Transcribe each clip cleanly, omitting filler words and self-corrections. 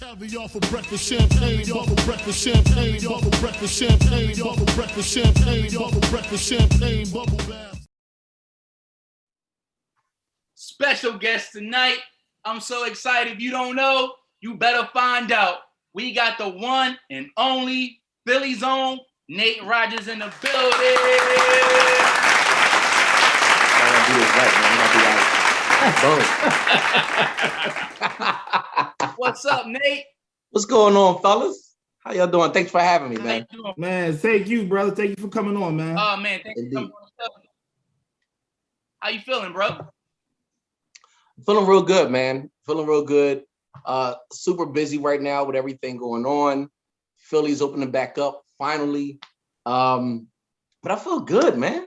Caviar for breakfast, champagne, bubble breakfast, champagne, bubble breakfast, champagne, bubble breakfast, champagne, bubble breakfast, champagne, bubble bath. Special guest tonight. I'm so excited. If you don't know, you better find out. We got the one and only Philly's own Nate Rogers in the building. What's up, Nate? What's going on, fellas? How y'all doing? Thanks for having me, man. Man, thank you, brother. Thank you for coming on, man. Oh, man, thanks for coming on. How you feeling, bro? Feeling real good, man. Feeling real good. Super busy right now with everything going on. Philly's opening back up finally. But I feel good, man.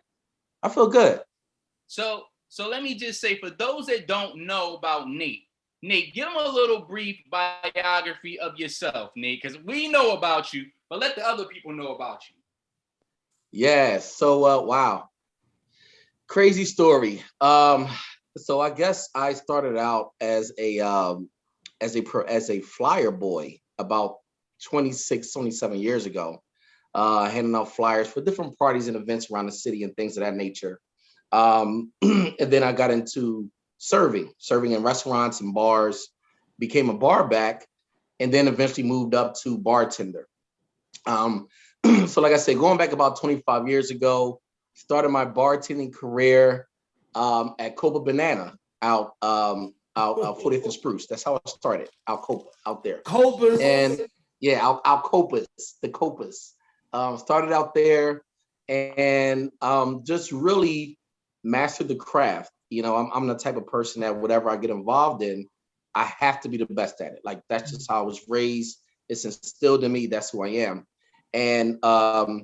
I feel good. So let me just say, for those that don't know about Nate, give them a little brief biography of yourself, Nate, because we know about you, but let the other people know about you. Yeah. So, wow. Crazy story. So I guess I started out as a flyer boy about 26, 27 years ago, handing out flyers for different parties and events around the city and things of that nature. And then I got into serving in restaurants and bars, became a bar back, and then eventually moved up to bartender. So like I said, going back about 25 years ago, started my bartending career at Copabanana out 40th and Spruce. That's how I started, out there. Copas. And yeah, out Copas, the Copas. Started out there and just really mastered the craft. You know, I'm the type of person that whatever I get involved in, I have to be the best at it. Like, that's just how I was raised. It's instilled in me. That's who I am. And I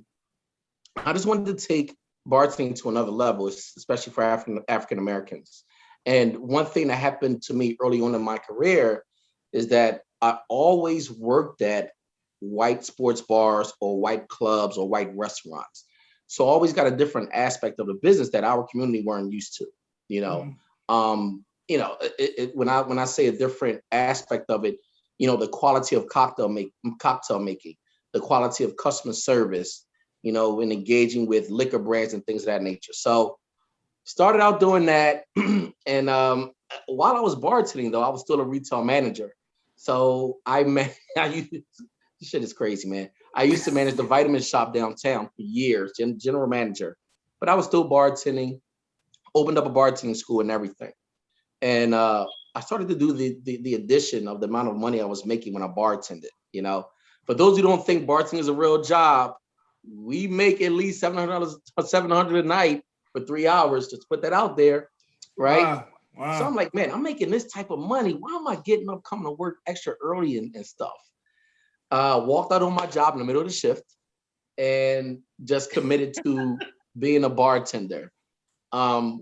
just wanted to take bartending to another level, especially for African Americans. And one thing that happened to me early on in my career is that I always worked at white sports bars or white clubs or white restaurants. So I always got a different aspect of the business that our community weren't used to. You know, when I say a different aspect of it, you know, the quality of cocktail making, the quality of customer service, you know, and engaging with liquor brands and things of that nature. So started out doing that. And while I was bartending, though, I was still a retail manager. So this shit is crazy, man. I used to manage the vitamin shop downtown for years, general manager, but I was still bartending, opened up a bartending school and everything. And I started to do the addition of the amount of money I was making when I bartended. You know, for those who don't think bartending is a real job, we make at least $700 a night for 3 hours. Just put that out there, right? Wow. So I'm like, man, I'm making this type of money. Why am I getting up, coming to work extra early and stuff? Walked out on my job in the middle of the shift and just committed to being a bartender,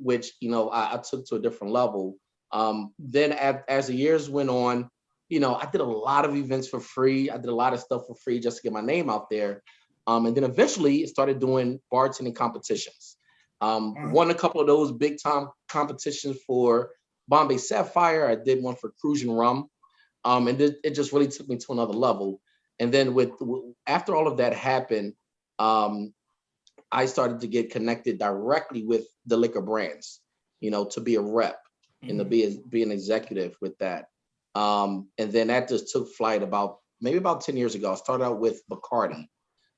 which, you know, I took to a different level. Then as the years went on, you know, I did a lot of events for free. I did a lot of stuff for free just to get my name out there. And then eventually started doing bartending competitions. Won a couple of those big time competitions for Bombay Sapphire. I did one for Cruising Rum. And it just really took me to another level. And then after all of that happened, I started to get connected directly with the liquor brands, you know, to be a rep and to be an executive with that. And then that just took flight about 10 years ago. I started out with Bacardi.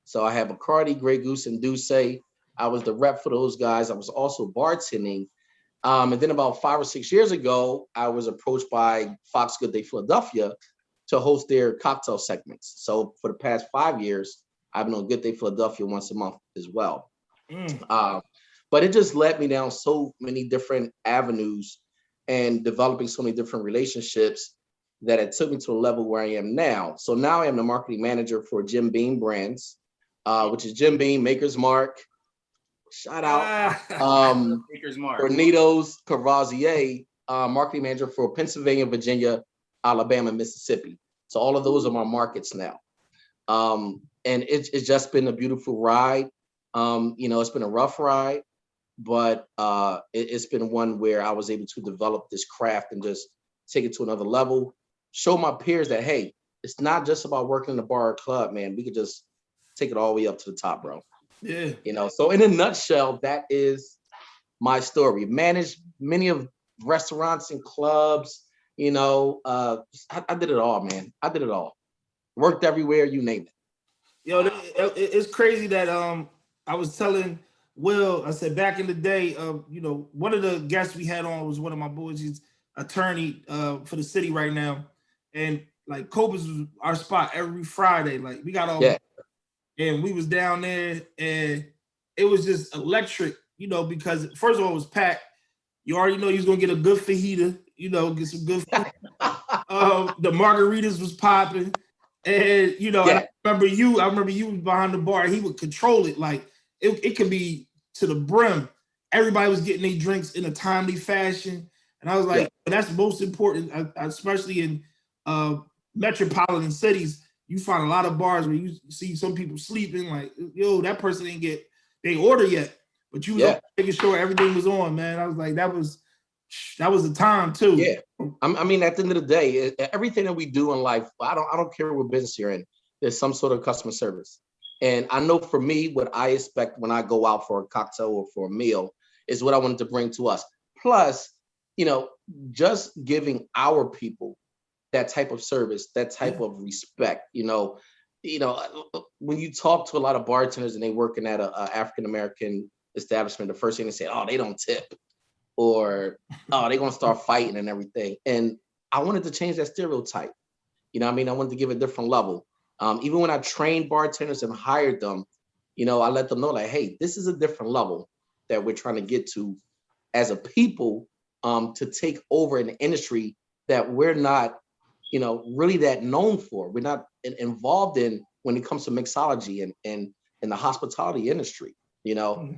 So I had Bacardi, Grey Goose, and Douce. I was the rep for those guys. I was also bartending. And then about 5 or 6 years ago, I was approached by Fox Good Day Philadelphia to host their cocktail segments. So for the past 5 years, I've been on Good Day Philadelphia once a month as well. But it just led me down so many different avenues and developing so many different relationships that it took me to a level where I am now. So now I am the marketing manager for Jim Beam Brands, which is Jim Beam, Maker's Mark. Shout out. Maker's Mark. Cornitos, Courvoisier, marketing manager for Pennsylvania, Virginia, Alabama, Mississippi. So all of those are my markets now. And it's just been a beautiful ride. You know, it's been a rough ride, but it's been one where I was able to develop this craft and just take it to another level, show my peers that, hey, it's not just about working in the bar or club, man. We could just take it all the way up to the top, bro. Yeah. You know, so in a nutshell, that is my story. Managed many of restaurants and clubs, you know, I did it all, man. I did it all. Worked everywhere, you name it. Yo, it's crazy that I was telling Will, I said back in the day, you know, one of the guests we had on was one of my boys. He's attorney for the city right now, and like Copa's was our spot every Friday. Like we got all, and we was down there, and it was just electric, you know, because first of all it was packed. You already know you're gonna get a good fajita, you know, get some good food. The margaritas was popping. And you know, and I remember you behind the bar. He would control it like it could be to the brim. Everybody was getting their drinks in a timely fashion, and I was like, that's most important, especially in metropolitan cities. You find a lot of bars where you see some people sleeping. Like, yo, that person didn't get they order yet, but you was making sure everything was on, man. I was like, that was the time too. Yeah. I mean, at the end of the day, everything that we do in life, I don't care what business you're in, there's some sort of customer service. And I know for me, what I expect when I go out for a cocktail or for a meal is what I wanted to bring to us. Plus, you know, just giving our people that type of service, that type of respect, you know, when you talk to a lot of bartenders and they working at a African-American establishment, the first thing they say, oh, they don't tip. Or, oh, they're going to start fighting and everything. And I wanted to change that stereotype. You know what I mean? I wanted to give a different level. Even when I trained bartenders and hired them, you know, I let them know like, hey, this is a different level that we're trying to get to as a people to take over an industry that we're not, you know, really that known for. We're not involved in when it comes to mixology and the hospitality industry, you know?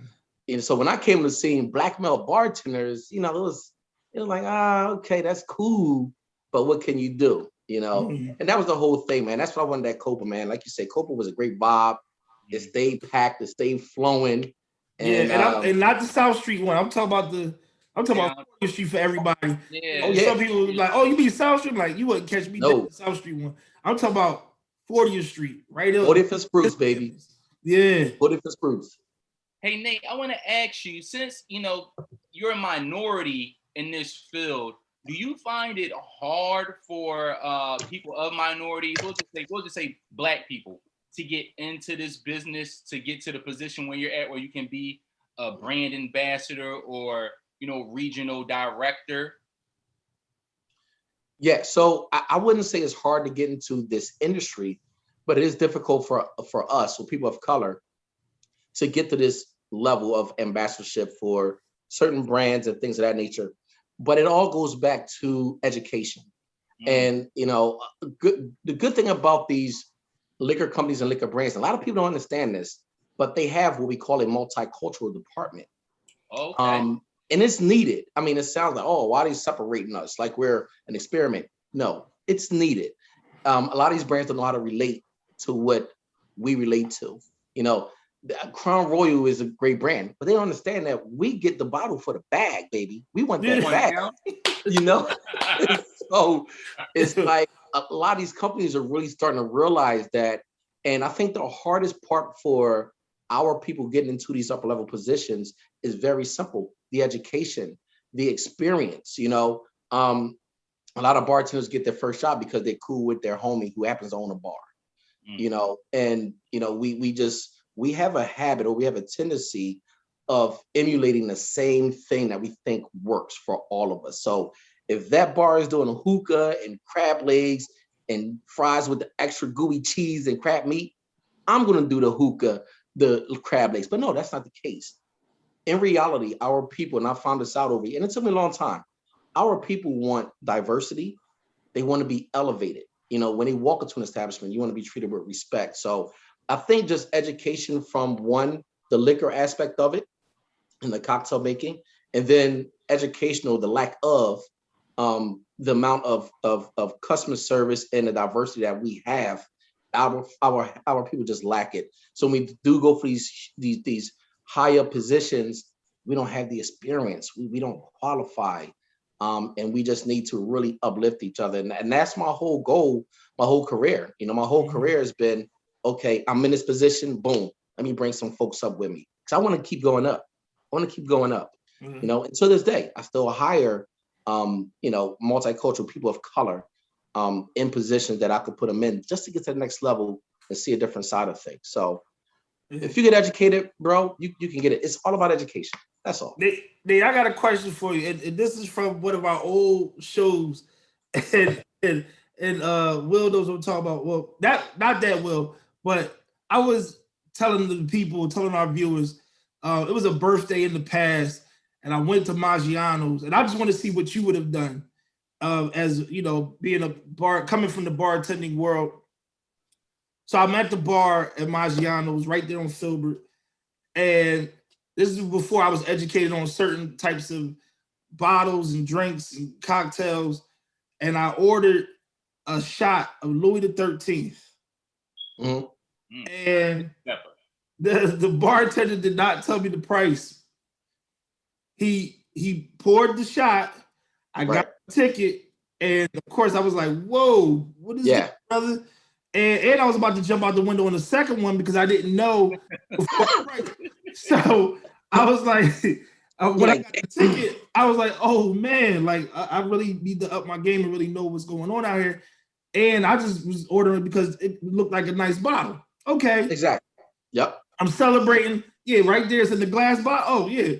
And so when I came to seeing black male bartenders, you know, it was like, okay, that's cool, but what can you do? You know, and that was the whole thing, man. That's what I wanted at Copa, man. Like you said, Copa was a great vibe. It stayed packed, it stayed flowing. And, and not the South Street one. I'm talking about 40th Street for everybody. Some people were like, oh, you mean South Street? Like, you wouldn't catch me doing the South Street one. I'm talking about 40th Street, right up. 40th and Spruce, baby. Yeah. 40th and Spruce. Hey, Nate, I want to ask you, since, you know, you're a minority in this field, do you find it hard for people of minorities, we'll just say black people, to get into this business, to get to the position where you're at, where you can be a brand ambassador or, you know, regional director? Yeah, so I wouldn't say it's hard to get into this industry, but it is difficult for us, so people of color, to get to this level of ambassadorship for certain brands and things of that nature. But it all goes back to education. And, you know, the good thing about these liquor companies and liquor brands, a lot of people don't understand this, but they have what we call a multicultural department. And it's needed. I mean, it sounds like, oh, why are they separating us? Like we're an experiment. No, it's needed. A lot of these brands don't know how to relate to what we relate to. You know, Crown Royal is a great brand, but they don't understand that we get the bottle for the bag, baby. We want that bag, you know? So it's like a lot of these companies are really starting to realize that. And I think the hardest part for our people getting into these upper level positions is very simple: the education, the experience. You know, a lot of bartenders get their first job because they're cool with their homie who happens to own a bar. You know, and you know, we have a habit, or we have a tendency of emulating the same thing that we think works for all of us. So if that bar is doing a hookah and crab legs and fries with the extra gooey cheese and crab meat, I'm going to do the hookah, the crab legs. But no, that's not the case. In reality, our people, and I found this out over here, and it took me a long time, our people want diversity. They want to be elevated. You know, when they walk into an establishment, you want to be treated with respect. So I think just education from the liquor aspect of it and the cocktail making, and then educational, the lack of the amount of customer service and the diversity that we have, our people just lack it. So when we do go for these higher positions, we don't have the experience. We don't qualify. and we just need to really uplift each other. And that's my whole goal, my whole career. You know, my whole career has been, okay, I'm in this position, boom, let me bring some folks up with me. Because I want to keep going up. You know, and to this day, I still hire, you know, multicultural people of color in positions that I could put them in just to get to the next level and see a different side of things. So if you get educated, bro, you can get it. It's all about education. That's all. Nate, I got a question for you, and this is from one of our old shows, and Will knows what I'm talking about. Well, not that Will, but I was telling the people, telling our viewers, it was a birthday in the past, and I went to Maggiano's, and I just want to see what you would have done, as you know, being coming from the bartending world. So I'm at the bar at Maggiano's right there on Filbert, and this is before I was educated on certain types of bottles and drinks and cocktails, and I ordered a shot of Louis the 13th. And the bartender did not tell me the price. He poured the shot. I got the ticket, and of course I was like, "Whoa, what is this, brother?" And I was about to jump out the window on the second one because I didn't know. So I was like, when I got the ticket, I was like, "Oh man, like I really need to up my game and really know what's going on out here." And I just was ordering because it looked like a nice bottle. Okay, exactly. Yep. I'm celebrating. Yeah, right there. It's in the glass bottle. Oh yeah,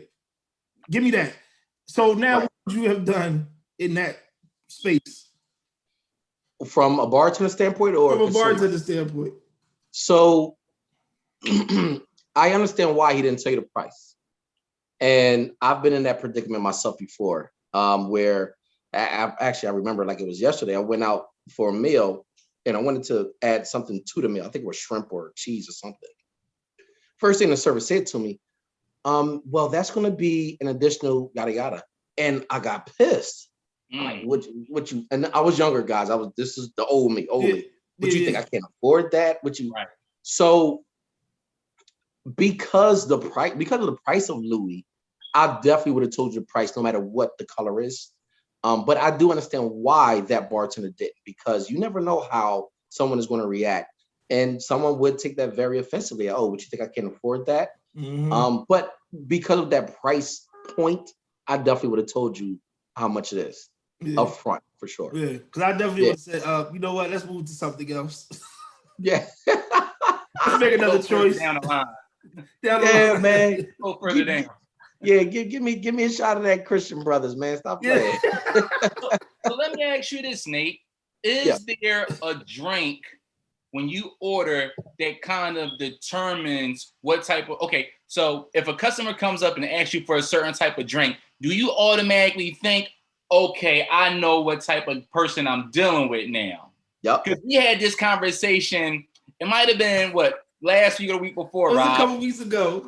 give me that. So now, what would you have done in that space? From a bartender standpoint, or from a bartender standpoint? So I understand why he didn't tell you the price, and I've been in that predicament myself before, where I remember like it was yesterday. I went out for a meal, and I wanted to add something to the meal. I think it was shrimp or cheese or something. First thing the server said to me, well, that's going to be an additional yada yada, and I got pissed. Like, what you? And I was younger, guys. This is the old me. What you think? I can't afford that? Right. So because of the price of Louis, I definitely would have told you the price, no matter what the color is. But I do understand why that bartender didn't, because you never know how someone is going to react, and someone would take that very offensively. Oh, would you think I can't afford that? But because of that price point, I definitely would have told you how much it is. Up front, for sure. Yeah, because I definitely would have said, you know what, let's move to something else. Yeah. Let's make another choice. Down the line. Yeah, man. Go further down. Yeah, give me a shot of that Christian Brothers, man. Stop playing. So let me ask you this, Nate. Is there a drink when you order that kind of determines what type of, okay, so if a customer comes up and asks you for a certain type of drink, do you automatically think, okay, I know what type of person I'm dealing with now? Yep. Because we had this conversation, it might have been, last week or the week before, Rob? A couple weeks ago.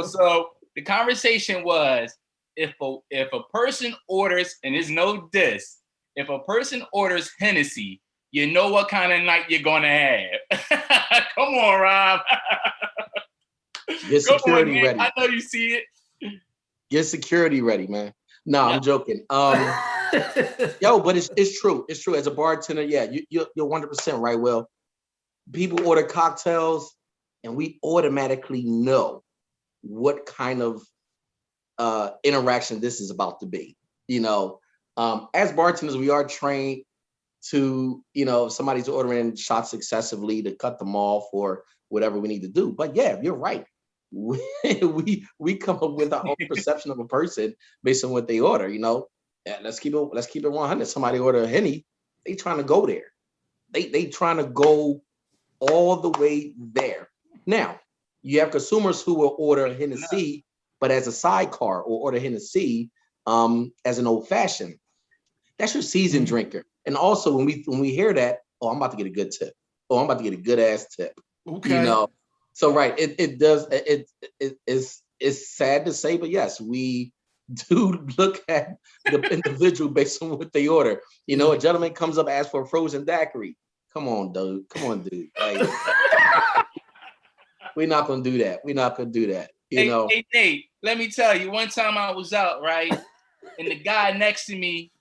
So the conversation was, if a person orders, and there's no diss, if a person orders Hennessy, you know what kind of night you're going to have. Come on, Rob. Get security ready. I know you see it. Get security ready, man. No, I'm joking. Yo, but it's true. It's true. As a bartender, you're 100% right, Will. People order cocktails, and we automatically know what kind of interaction this is about to be. You know, as bartenders, we are trained to, if somebody's ordering shots successively, to cut them off or whatever we need to do. But yeah, you're right. We come up with our own perception of a person based on what they order. Yeah, let's keep it 100. Somebody order a Henny, they trying to go there. They trying to go all the way there. Now you have consumers who will order Hennessy, but as a sidecar, or order Hennessy as an old fashioned. That's your seasoned drinker. And also when we hear that, oh, I'm about to get a good tip. Oh, I'm about to get a good ass tip. Okay. So right, it's sad to say, but yes, we do look at the individual based on what they order. A gentleman comes up, asks for a frozen daiquiri. Come on, dude. Like, we're not gonna do that. We're not gonna do that. Hey, Nate, let me tell you. One time I was out, right, and the guy next to me,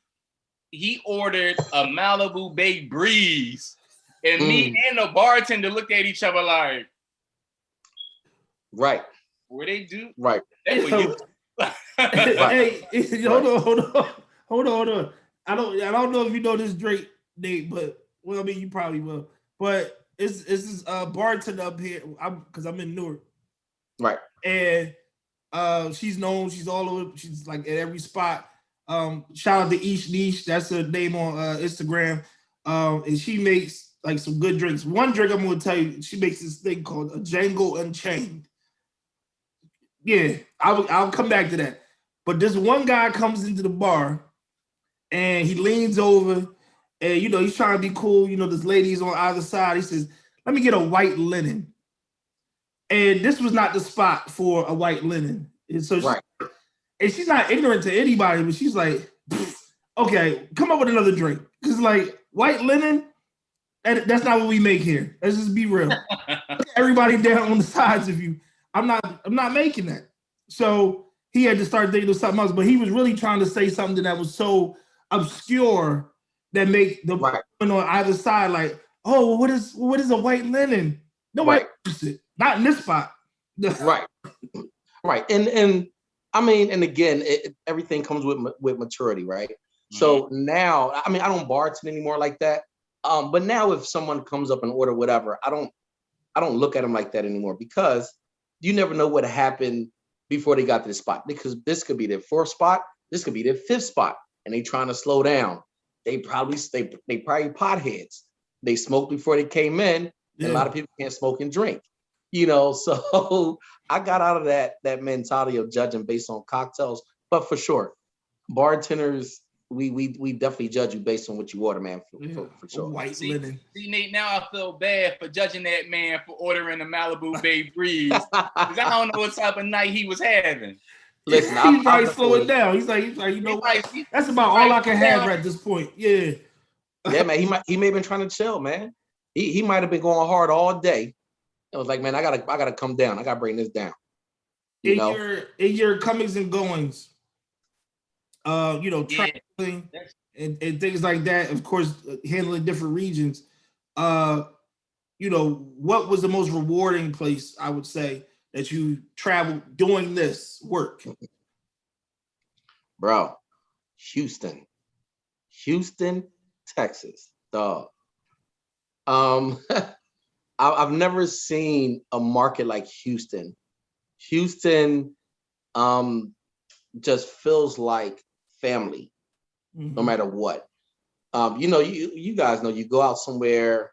he ordered a Malibu Bay Breeze. And me and the bartender looked at each other like, right. What they do? Right. That's for you. Hey, hold on. I don't know if you know this Drake, Nate, but well, I mean, you probably will. But it's this bartender up here. Because I'm in Newark. Right. And she's known. She's all over. She's like at every spot. Shout out to Ish Niche. That's her name on Instagram. And she makes like some good drinks. One drink I'm going to tell you, she makes this thing called a Django Unchained. Yeah, I'll come back to that. But this one guy comes into the bar and he leans over and, you know, he's trying to be cool. You know, this lady's on either side. He says, let me get a white linen. And this was not the spot for a white linen. And so and she's not ignorant to anybody, but she's like, okay, come up with another drink. Because like white linen, that's not what we make here. Let's just be real. Everybody down on the sides of you. I'm not making that. So he had to start thinking of something else, but he was really trying to say something that was so obscure that make the woman on either side like, oh, what is a white linen? Nobody uses it. Not in this spot. Right. And I mean, and again, everything comes with maturity, right? Mm-hmm. So now, I mean, I don't bartend anymore like that. But now if someone comes up and order whatever, I don't look at them like that anymore because you never know what happened before they got to the spot. Because this could be their fourth spot, this could be their fifth spot, and they trying to slow down. They probably potheads. They smoked before they came in, and a lot of people can't smoke and drink. You know, so I got out of that mentality of judging based on cocktails. But for sure, bartenders, we definitely judge you based on what you order, man, for sure. White linen. See, Nate, now I feel bad for judging that man for ordering a Malibu Bay Breeze. Because I don't know what type of night he was having. Listen, he's probably slowing down. He's like, you know, that's about all I can have at this point. Yeah. Yeah, man. He may have been trying to chill, man. He might have been going hard all day. It was like, man, I gotta come down. I gotta bring this down. In your comings and goings, you know, traveling and things like that. Of course, handling different regions. You know, what was the most rewarding place I would say that you traveled doing this work? Bro, Houston, Texas, dog. I've never seen a market like Houston. Houston just feels like family, no matter what. You know, you guys know, you go out somewhere,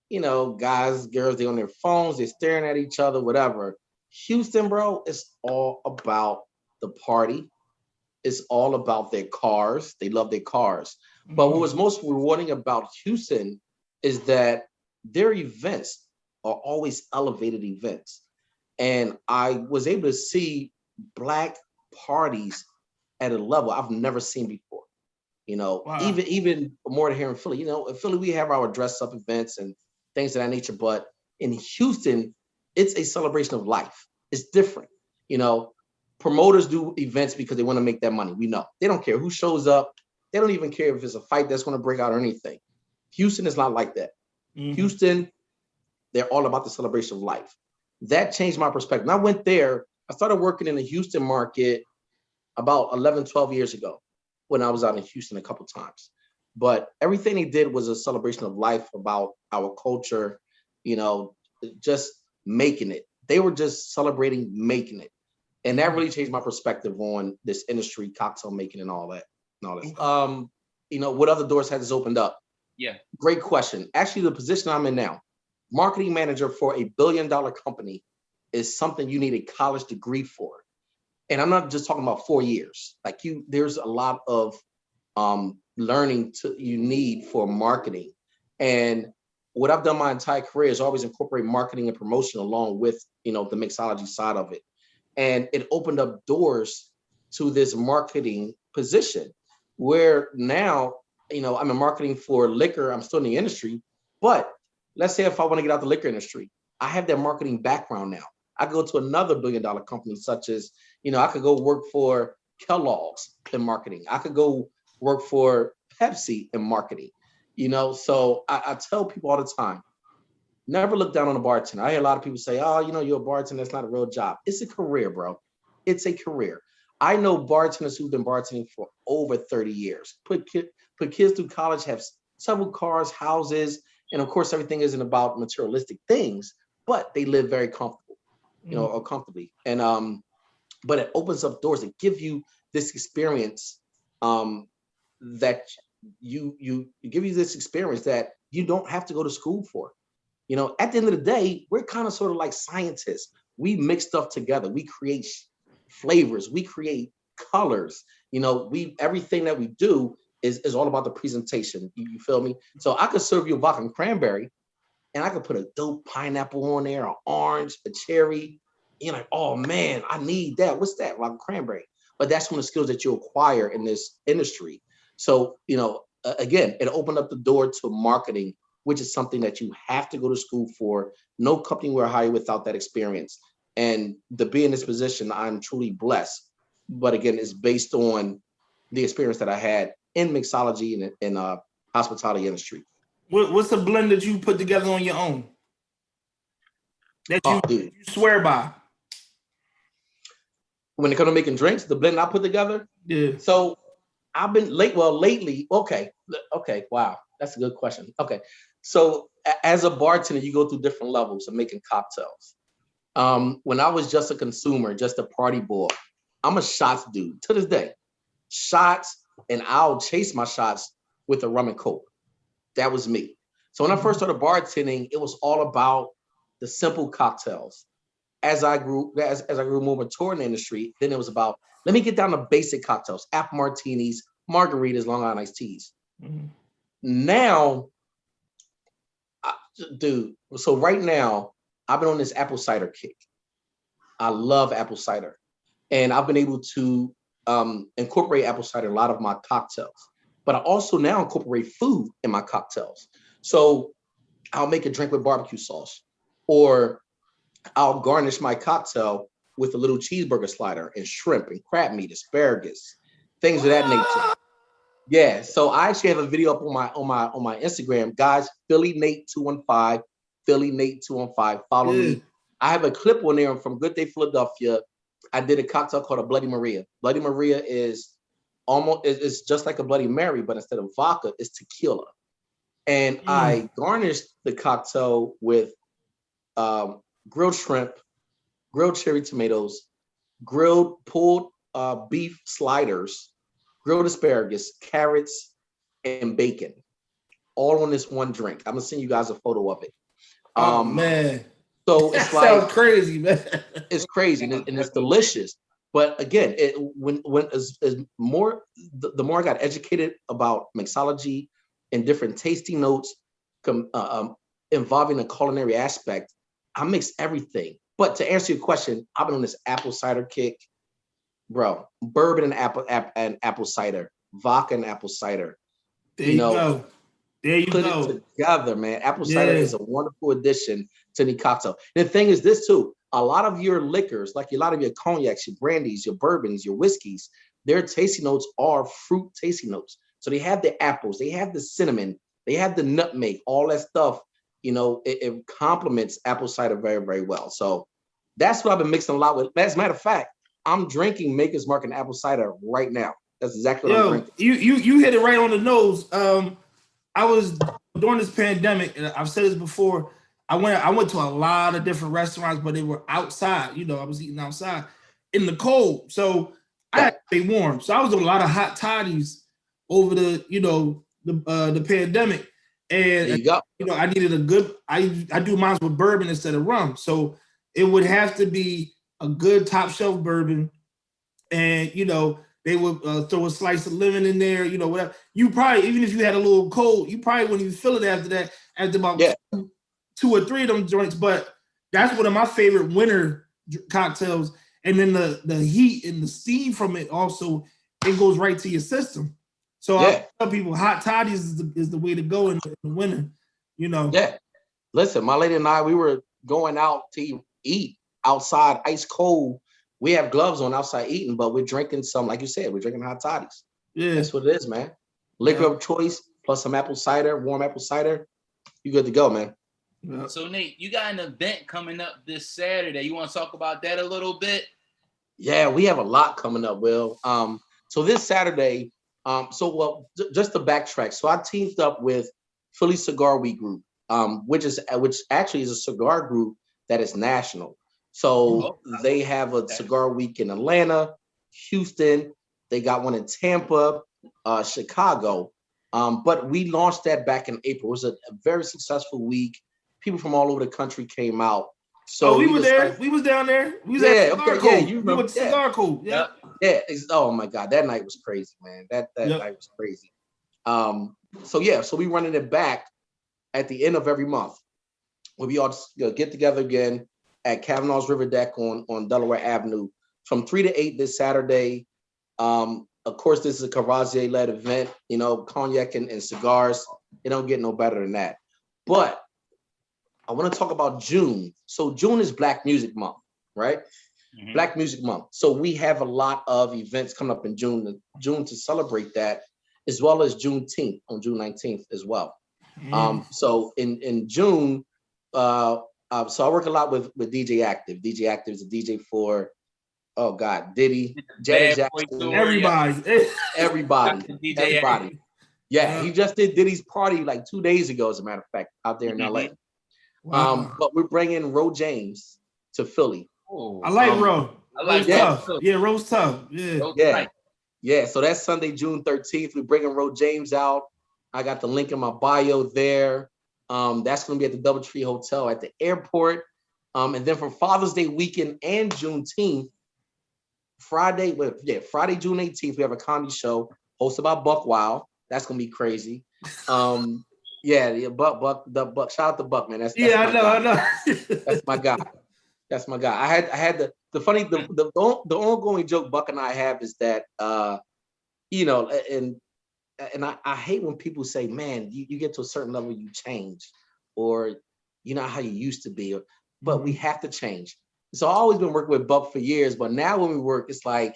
you know, guys, girls, they on their phones, they're staring at each other, whatever. Houston, bro, it's all about the party. It's all about their cars. They love their cars. But what was most rewarding about Houston is that their events are always elevated events. And I was able to see Black parties at a level I've never seen before. You know, even more than here in Philly. You know, in Philly, we have our dress up events and things of that nature. But in Houston, it's a celebration of life. It's different. You know, promoters do events because they want to make that money. We know. They don't care who shows up. They don't even care if it's a fight that's going to break out or anything. Houston is not like that. Houston, they're all about the celebration of life. That changed my perspective. And I went there. I started working in the Houston market about 11, 12 years ago when I was out in Houston a couple of times. But everything they did was a celebration of life about our culture, you know, just making it. They were just celebrating making it. And that really changed my perspective on this industry, cocktail making and all that. You know, what other doors has opened up? Yeah. Great question. Actually, the position I'm in now, marketing manager for $1 billion company, is something you need a college degree for. And I'm not just talking about 4 years. Like there's a lot of learning you need for marketing. And what I've done my entire career is always incorporate marketing and promotion along with, you know, the mixology side of it. And it opened up doors to this marketing position where now, you know, I'm in marketing for liquor. I'm still in the industry, but let's say if I want to get out the liquor industry, I have that marketing background now. I go to another $1 billion company, such as, you know, I could go work for Kellogg's in marketing. I could go work for Pepsi in marketing. So I tell people all the time, never look down on a bartender. I hear a lot of people say, oh, you're a bartender, that's not a real job. It's a career, bro. It's a career. I know bartenders who've been bartending for over 30 years, put kids through college, have several cars, houses, and of course, everything isn't about materialistic things, but they live very comfortable, or comfortably. And but it opens up doors and give you this experience that you give you this experience that you don't have to go to school for. At the end of the day, we're kind of sort of like scientists. We mix stuff together. We create flavors. We create colors. Everything that we do is all about the presentation. You feel me? So I could serve you a vodka and cranberry, and I could put a dope pineapple on there, an orange, a cherry. You're like, oh man, I need that. What's that? Vodka cranberry. But that's one of the skills that you acquire in this industry. So, again, it opened up the door to marketing, which is something that you have to go to school for. No company will hire you without that experience. And to be in this position, I'm truly blessed. But again, it's based on the experience that I had in mixology and in hospitality industry. What's the blend that you put together on your own that you swear by? When it comes to making drinks, the blend I put together. Yeah. So I've been lately. Okay. Wow. That's a good question. Okay. So as a bartender, you go through different levels of making cocktails. When I was just a consumer, just a party boy, I'm a shots dude to this day. Shots, and I'll chase my shots with a rum and coke. That was me. So when I first started bartending, it was all about the simple cocktails. As I grew more mature in the industry, then it was about, let me get down to basic cocktails, apple martinis, margaritas, Long Island iced teas. Mm-hmm. Now, so right now, I've been on this apple cider kick. I love apple cider. And I've been able to incorporate apple cider in a lot of my cocktails. But I also now incorporate food in my cocktails. So I'll make a drink with barbecue sauce, or I'll garnish my cocktail with a little cheeseburger slider and shrimp and crab meat, asparagus, things of that nature. Yeah. So I actually have a video up on my Instagram, guys. Philly Nate 215, Philly Nate 215. Follow me. I have a clip on there from Good Day Philadelphia. I did a cocktail called a Bloody Maria. Bloody Maria is it's just like a Bloody Mary, but instead of vodka, it's tequila. And I garnished the cocktail with grilled shrimp, grilled cherry tomatoes, grilled pulled beef sliders, grilled asparagus, carrots, and bacon, all on this one drink. I'm gonna send you guys a photo of it. Oh man. So it's that sounds crazy, man. It's crazy and it's delicious. But again, the more I got educated about mixology and different tasting notes involving the culinary aspect, I mix everything. But to answer your question, I've been on this apple cider kick, bro. Bourbon and apple cider, vodka and apple cider. There you go. There you put go. It together, man. Apple cider is a wonderful addition to any cocktail. And the thing is this too, a lot of your liquors, like a lot of your cognacs, your brandies, your bourbons, your whiskeys, their tasting notes are fruit tasting notes. So they have the apples, they have the cinnamon, they have the nutmeg, all that stuff, it complements apple cider very, very well. So that's what I've been mixing a lot with. As a matter of fact, I'm drinking Maker's Mark and apple cider right now. That's exactly what I'm drinking. You hit it right on the nose. I was during this pandemic, and I've said this before. I went to a lot of different restaurants, but they were outside. I was eating outside in the cold, so I had to stay warm. So I was doing a lot of hot toddies over the pandemic, and I needed a good. I do mine with bourbon instead of rum, so it would have to be a good top shelf bourbon, and they would throw a slice of lemon in there, whatever. You probably, even if you had a little cold, you probably wouldn't even feel it after that, after about 2 or 3 of them joints. But that's one of my favorite winter cocktails. And then the heat and the steam from it also, it goes right to your system. So I tell people hot toddies is the way to go in the winter, Yeah. Listen, my lady and I, we were going out to eat outside, ice cold, we have gloves on outside eating, but we're drinking some, like you said, we're drinking hot toddies. Yeah. That's what it is, man. Liquor of choice plus some apple cider, warm apple cider. You good to go, man. Yeah. So Nate, you got an event coming up this Saturday. You want to talk about that a little bit? Yeah, we have a lot coming up, Will. So this Saturday, just to backtrack. So I teamed up with Philly Cigar Week Group, which actually is a cigar group that is national. So they have a cigar week in Atlanta, Houston. They got one in Tampa, Chicago. But we launched that back in April. It was a very successful week. People from all over the country came out. So we were there. We was down there. We was at Cigar Code. Yeah, you remember. We went to Cigar Code. Yeah. Yeah. Oh my God, that night was crazy, man. That night was crazy. So we running it back at the end of every month, where we all just, get together again at Cavanaugh's River Deck on Delaware Avenue from 3 to 8 this Saturday. Of course, this is a Courvoisier-led event. Cognac and cigars. It don't get no better than that. But I want to talk about June. So June is Black Music Month, right? Mm-hmm. Black Music Month. So we have a lot of events coming up in June to celebrate that, as well as Juneteenth on June 19th as well. Mm. So in June, so I work a lot with DJ Active. DJ Active is a DJ for, oh God, Diddy, Janet Jackson, everybody. Yeah, he just did Diddy's party like 2 days ago, as a matter of fact, out there in LA. Wow. But we're bringing Ro James to Philly. Oh, I like Ro. I like tough. Yeah, Ro's tough. Yeah. So that's Sunday, June 13th. We're bringing Ro James out. I got the link in my bio there. That's going to be at the DoubleTree Hotel at the airport. And then for Father's Day weekend and Juneteenth, Friday, June 18th, we have a comedy show hosted by Buck Wild. That's going to be crazy. Buck. Shout out to Buck, man. I know. That's my guy. That's my guy. I had the ongoing joke Buck and I have is that and I hate when people say, man, you get to a certain level, you change, or you're not how you used to be, but we have to change. So I've always been working with Buck for years, but now when we work, it's like,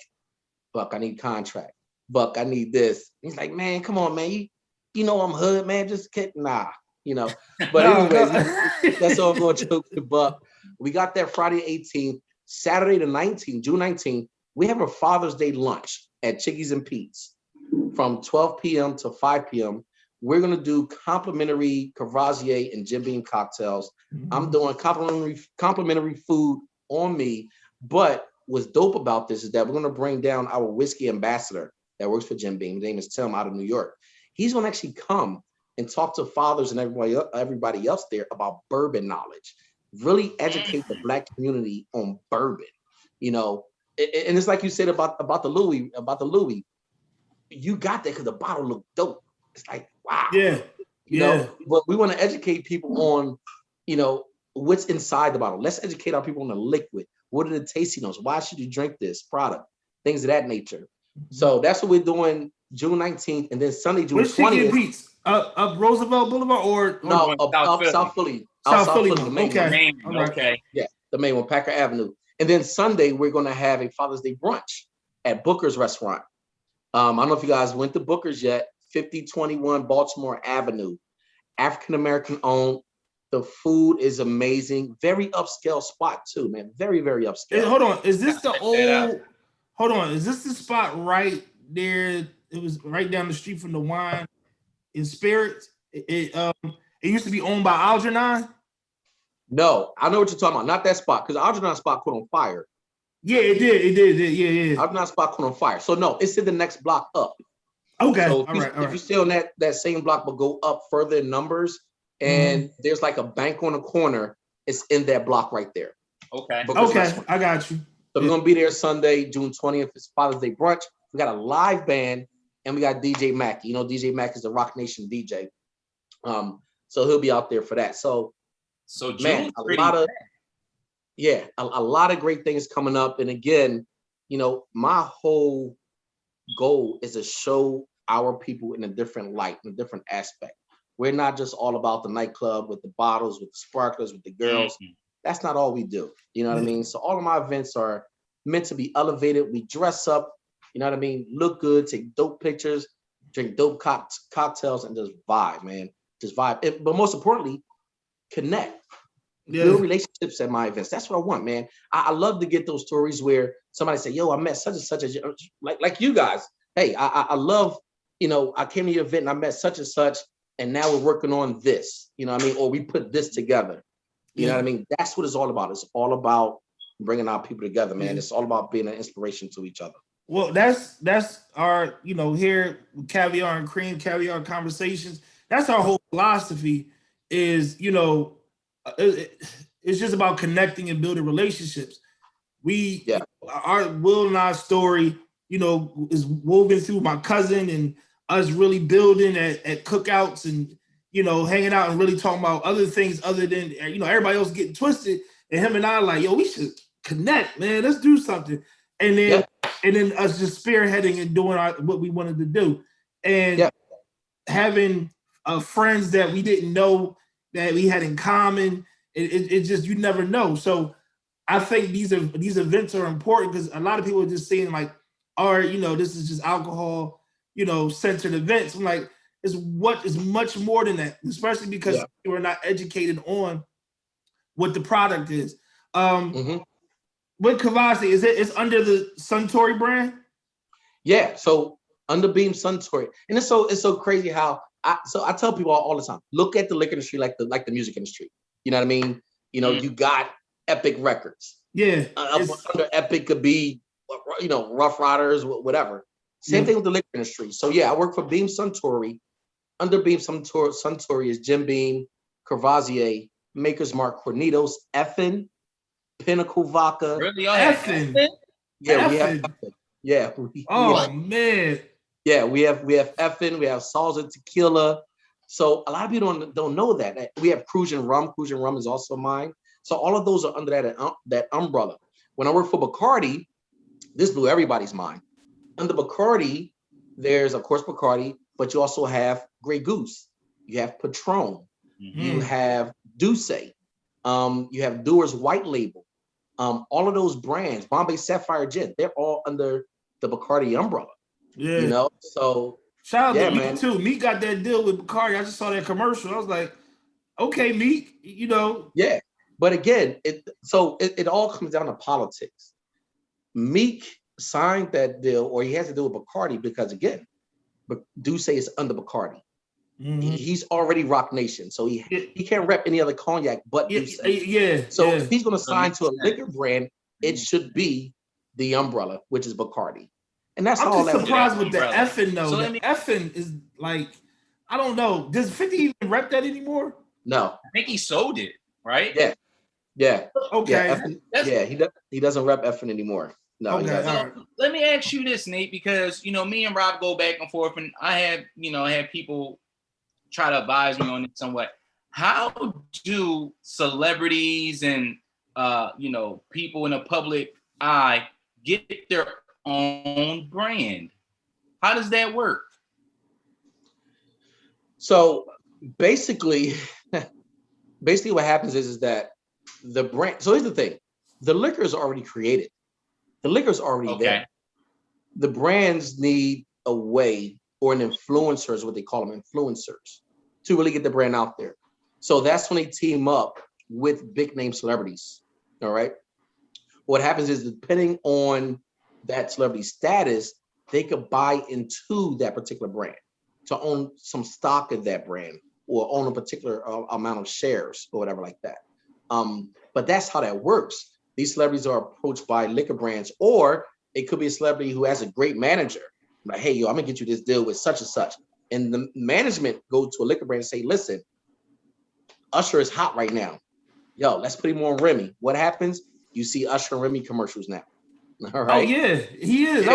Buck, I need contract. Buck, I need this. He's like, man, come on, man. You know I'm hood, man. Just kidding. Nah, But anyways, that's all I'm going to joke to Buck. We got that Friday 18th, Saturday the 19th, June 19th. We have a Father's Day lunch at Chickies and Pete's from 12 p.m. to 5 p.m. We're going to do complimentary Courvoisier and Jim Beam cocktails. Mm-hmm. I'm doing complimentary food on me. But what's dope about this is that we're going to bring down our whiskey ambassador that works for Jim Beam. His name is Tim out of New York. He's going to actually come and talk to fathers and everybody else there about bourbon knowledge. Really educate the Black community on bourbon, And it's like you said about the Louis. You got that because the bottle looked dope. It's like, wow. Yeah. But we want to educate people on, what's inside the bottle. Let's educate our people on the liquid. What are the tasting notes? Why should you drink this product? Things of that nature. Mm-hmm. So that's what we're doing June 19th, and then Sunday, June 20th. Up Roosevelt Boulevard or no, up South Philly. South Philly, the main one. Okay. Yeah, the main one, Packer Avenue. And then Sunday, we're going to have a Father's Day brunch at Booker's Restaurant. I don't know if you guys went to Booker's yet. 5021 Baltimore Avenue, African American owned. The food is amazing. Very upscale spot too, man. Very, very upscale. Hey, hold on, is this the old? Hold on, is this the spot right there? It was right down the street from the Wine and Spirits. It used to be owned by Algernon. No, I know what you're talking about. Not that spot, because Algernon spot caught on fire. Yeah, it did. Yeah. Algernon spot caught on fire. So no, it's in the next block up. Okay. So if you stay on that same block, but go up further in numbers, and there's like a bank on the corner. It's in that block right there. Okay. I got you. So we're gonna be there Sunday, June 20th. It's Father's Day brunch. We got a live band, and we got DJ Mack. DJ Mack is the Rock Nation DJ. So he'll be out there for that. So man, a lot of great things coming up. And again, my whole goal is to show our people in a different light, in a different aspect. We're not just all about the nightclub with the bottles, with the sparklers, with the girls. Mm-hmm. That's not all we do. You know what I mean? So all of my events are meant to be elevated. We dress up, you know what I mean? Look good, take dope pictures, drink dope cocktails, and just vibe, man. Just vibe. But most importantly, connect. Build relationships at my events. That's what I want, man. I love to get those stories where somebody say, yo, I met such and such, like you guys. Hey, I love, you know, I came to your event and I met such and such, and now we're working on this, you know what I mean? Or we put this together. You know what I mean? That's what it's all about. It's all about bringing our people together, man. It's all about being an inspiration to each other. Well, that's our, you know, here Caviar and Cream, Caviar Conversations. That's our whole philosophy is, you know, it's just about connecting and building relationships. Our Will and I story, you know, is woven through my cousin and us really building at cookouts and, you know, hanging out and really talking about other things other than, you know, everybody else getting twisted. And him and I like, yo, we should connect, man. Let's do something. And then us just spearheading and doing what we wanted to do. And having friends that we didn't know that we had in common, it just, you never know. So I think these events are important because a lot of people are just saying like, all right, you know, this is just alcohol, you know, centered events. I'm like, it's much more than that, especially because we're not educated on what the product is. With Courvoisier, it's under the Suntory brand? Yeah, so under Beam Suntory. And it's so crazy how I tell people all the time, look at the liquor industry like the music industry. You know what I mean? You know, you got Epic Records. Yeah. Under Epic could be, you know, Rough Riders, whatever. Same thing with the liquor industry. So yeah, I work for Beam Suntory. Under Beam Suntory is Jim Beam, Courvoisier, Maker's Mark, Cornitos, Effin, Pinnacle Vodka. Really? Effin? Yeah, we have Effin. Yeah. Man. Yeah, we have Effin, we have Salsa Tequila. So a lot of people don't know that. We have Cruisin' Rum. Cruisin' Rum is also mine. So all of those are under that umbrella. When I work for Bacardi, this blew everybody's mind. Under Bacardi, there's of course Bacardi, but you also have Grey Goose. You have Patron. You have Douce. You have Dewar's White Label. All of those brands, Bombay Sapphire Gin, they're all under the Bacardi umbrella. Yeah. You know, so shout out to Meek too. Meek got that deal with Bacardi. I just saw that commercial. I was like, okay, Meek, you know. Yeah, but again, it all comes down to politics. Meek signed that deal, or he has to do with Bacardi because again, Douce is under Bacardi. He's already Rock Nation, so he can't rep any other cognac but Douce. So if he's going to sign to a liquor brand, it should be the umbrella, which is Bacardi. And that's all. I'm just surprised with the Effin though. So the Effin is like, I don't know. Does 50 even rep that anymore? No, I think he sold it, right? Yeah. Okay. He doesn't rep Effin anymore. No. Okay. So let me ask you this, Nate, because you know me and Rob go back and forth, and I have people try to advise me on it somewhat. How do celebrities and people in the public eye get their own brand? How does that work? So basically what happens is that the brand, so here's the thing, the liquor is already created. The liquor is already there. The brands need a way, or an influencer is what they call them, influencers, to really get the brand out there. So that's when they team up with big name celebrities. All right. What happens is, depending on that celebrity status, they could buy into that particular brand to own some stock of that brand or own a particular amount of shares or whatever like that. But that's how that works. These celebrities are approached by liquor brands, or it could be a celebrity who has a great manager. Like, hey, yo, I'm gonna get you this deal with such and such. And the management go to a liquor brand and say, listen, Usher is hot right now. Yo, let's put him on Remy. What happens? You see Usher and Remy commercials now. All right. Oh yeah, he is. Yeah.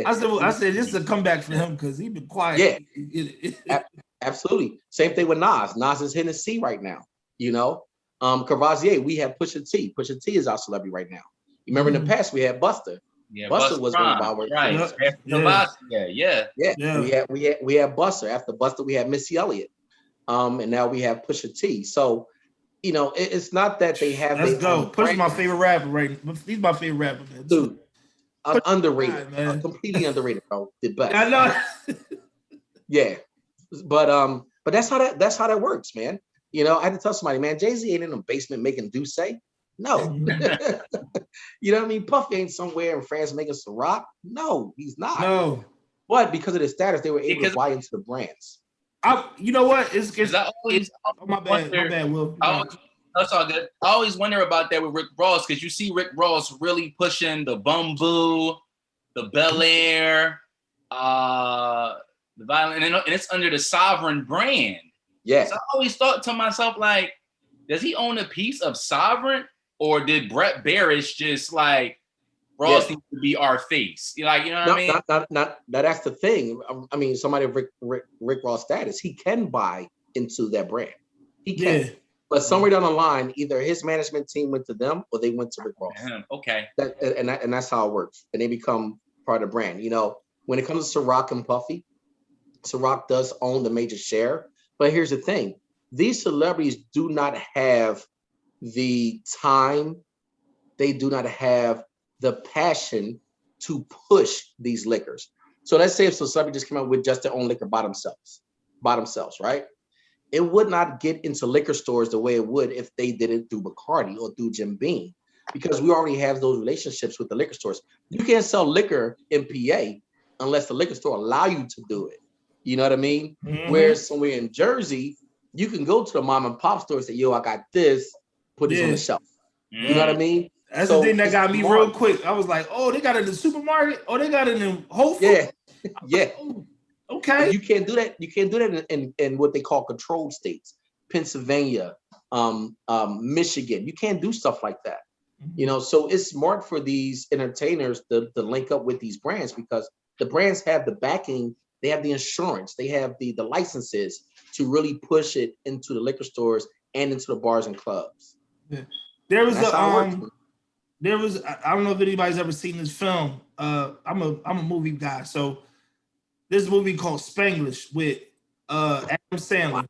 I was like, I said this is a comeback for him because he's been quiet. Yeah. Absolutely. Same thing with Nas. Nas is hitting the C right now. You know, Courvoisier, we have Pusha T. Pusha T is our celebrity right now. You remember in the past we had Buster. Yeah, Buster was one of our We had Buster. After Buster, we had Missy Elliott. And now we have Pusha T. So it's not that they have. Let's their go. own Push my brand. favorite rapper right. He's my favorite rapper, man. Dude. Underrated, man. Completely underrated, bro. The best. I know. Yeah, but that's how that works, man. I had to tell somebody, man, Jay-Z ain't in the basement making Douce. No. You know what I mean? Puff ain't somewhere in France making Ciroc. No, he's not. No. But because of the status, they were able to buy into the brands. You know what? It's I always my bad, Will. That's all good. I always wonder about that with Rick Ross, because you see Rick Ross really pushing the Bumbu, the Bel Air, the Violent, and it's under the Sovereign brand. Yeah. So I always thought to myself, like, does he own a piece of Sovereign, or did Brett Barish just like Ross needs to be our face? Like, you know what I mean? Not that's the thing. I mean, somebody of Rick Ross status, he can buy into that brand. He can. Yeah. But somewhere down the line, either his management team went to them or they went to Rick Ross. Okay. And that's how it works. And they become part of the brand. When it comes to Ciroc and Puffy, Ciroc does own the major share. But here's the thing. These celebrities do not have the time. They do not have the passion to push these liquors. So let's say if a celebrity just came out with just their own liquor by themselves, right? It would not get into liquor stores the way it would if they did it through Bacardi or through Jim Beam, because we already have those relationships with the liquor stores. You can't sell liquor in PA unless the liquor store allow you to do it. You know what I mean? Mm-hmm. Whereas somewhere in Jersey, you can go to the mom and pop store and say, yo, I got this, put this on the shelf. You know what I mean? That's the thing that got me real quick. I was like, oh, they got it in the supermarket? Oh, they got it in Whole Foods? Yeah. Like, oh, okay. You can't do that. You can't do that in what they call controlled states. Pennsylvania, Michigan. You can't do stuff like that. Mm-hmm. So it's smart for these entertainers to link up with these brands, because the brands have the backing, they have the insurance, they have the licenses to really push it into the liquor stores and into the bars and clubs. Yeah. There was I don't know if anybody's ever seen this film. I'm a movie guy, so this movie called Spanglish with Adam Sandler. Wow.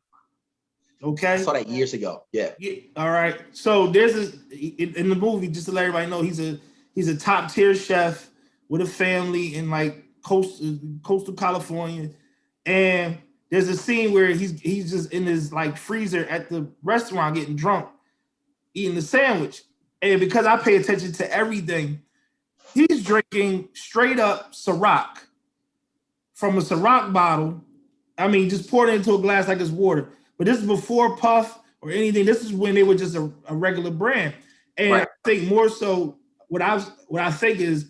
Okay, I saw that years ago. Yeah. All right. So there's in the movie, just to let everybody know, he's a top tier chef with a family in like coastal California, and there's a scene where he's just in his like freezer at the restaurant getting drunk, eating the sandwich. And because I pay attention to everything, he's drinking straight up Ciroc from a Ciroc bottle. I mean, just poured it into a glass like it's water. But this is before Puff or anything. This is when they were just a regular brand. And right. I think more so what I think is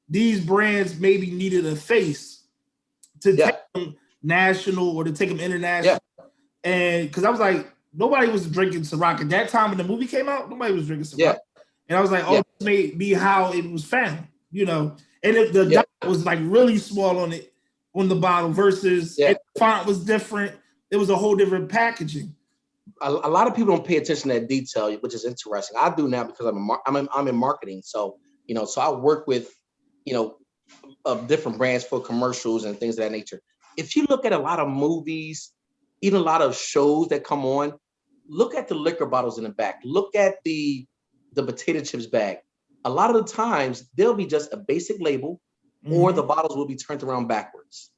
these brands maybe needed a face to take them national or to take them international. Yeah. And because I was like, nobody was drinking Ciroc at that time when the movie came out. Nobody was drinking Ciroc. Yeah. And I was like, this may be how it was found, And the dot was like really small on the bottle versus the font was different. It was a whole different packaging. A lot of people don't pay attention to that detail, which is interesting. I do now because I'm in marketing. So, so I work with, different brands for commercials and things of that nature. If you look at a lot of movies, even a lot of shows that come on, look at the liquor bottles in the back. Look at the potato chips bag. A lot of the times there'll be just a basic label, or the bottles will be turned around backwards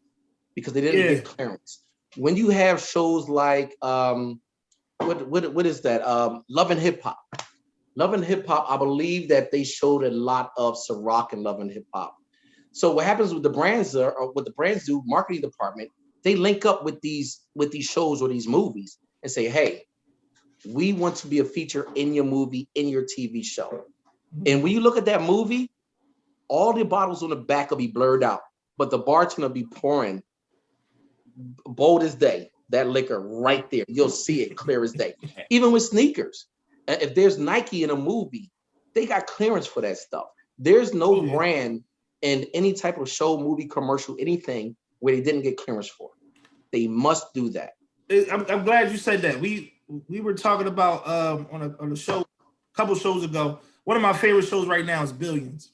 because they didn't get clearance. When you have shows like what is that? Love and Hip Hop. Love and Hip Hop, I believe that they showed a lot of Ciroc and Love and Hip Hop. So what happens with the brands or what the brands do, marketing department, they link up with these shows or these movies and say, hey, we want to be a feature in your movie, in your TV show. And when you look at that movie, all the bottles on the back will be blurred out, but the bartender will be pouring bold as day, that liquor right there. You'll see it clear as day. Even with sneakers, if there's Nike in a movie, they got clearance for that stuff. There's no brand in any type of show, movie, commercial, anything where they didn't get clearance for. They must do that. I'm glad you said that. We were talking about on a show a couple shows ago. One of my favorite shows right now is Billions.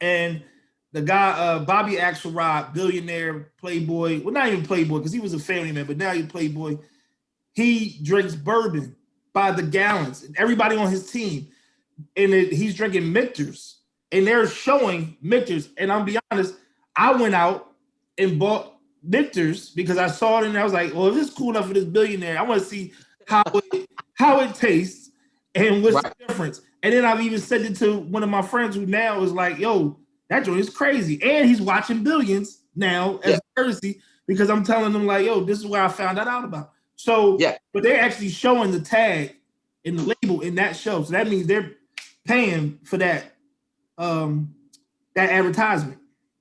And the guy, Bobby Axelrod, billionaire, playboy, well, not even playboy because he was a family man, but now he's playboy. He drinks bourbon by the gallons. Everybody on his team, and he's drinking Michter's, and they're showing Michter's. And I'll be honest, I went out and bought Michter's because I saw it and I was like, well, if it's cool enough for this billionaire, I want to see how it tastes and what's the difference. And then I've even said it to one of my friends who now is like, yo, that joint is crazy. And he's watching Billions now as courtesy because I'm telling them like, yo, this is where I found that out about. So, but they're actually showing the tag in the label in that show. So that means they're paying for that that advertisement.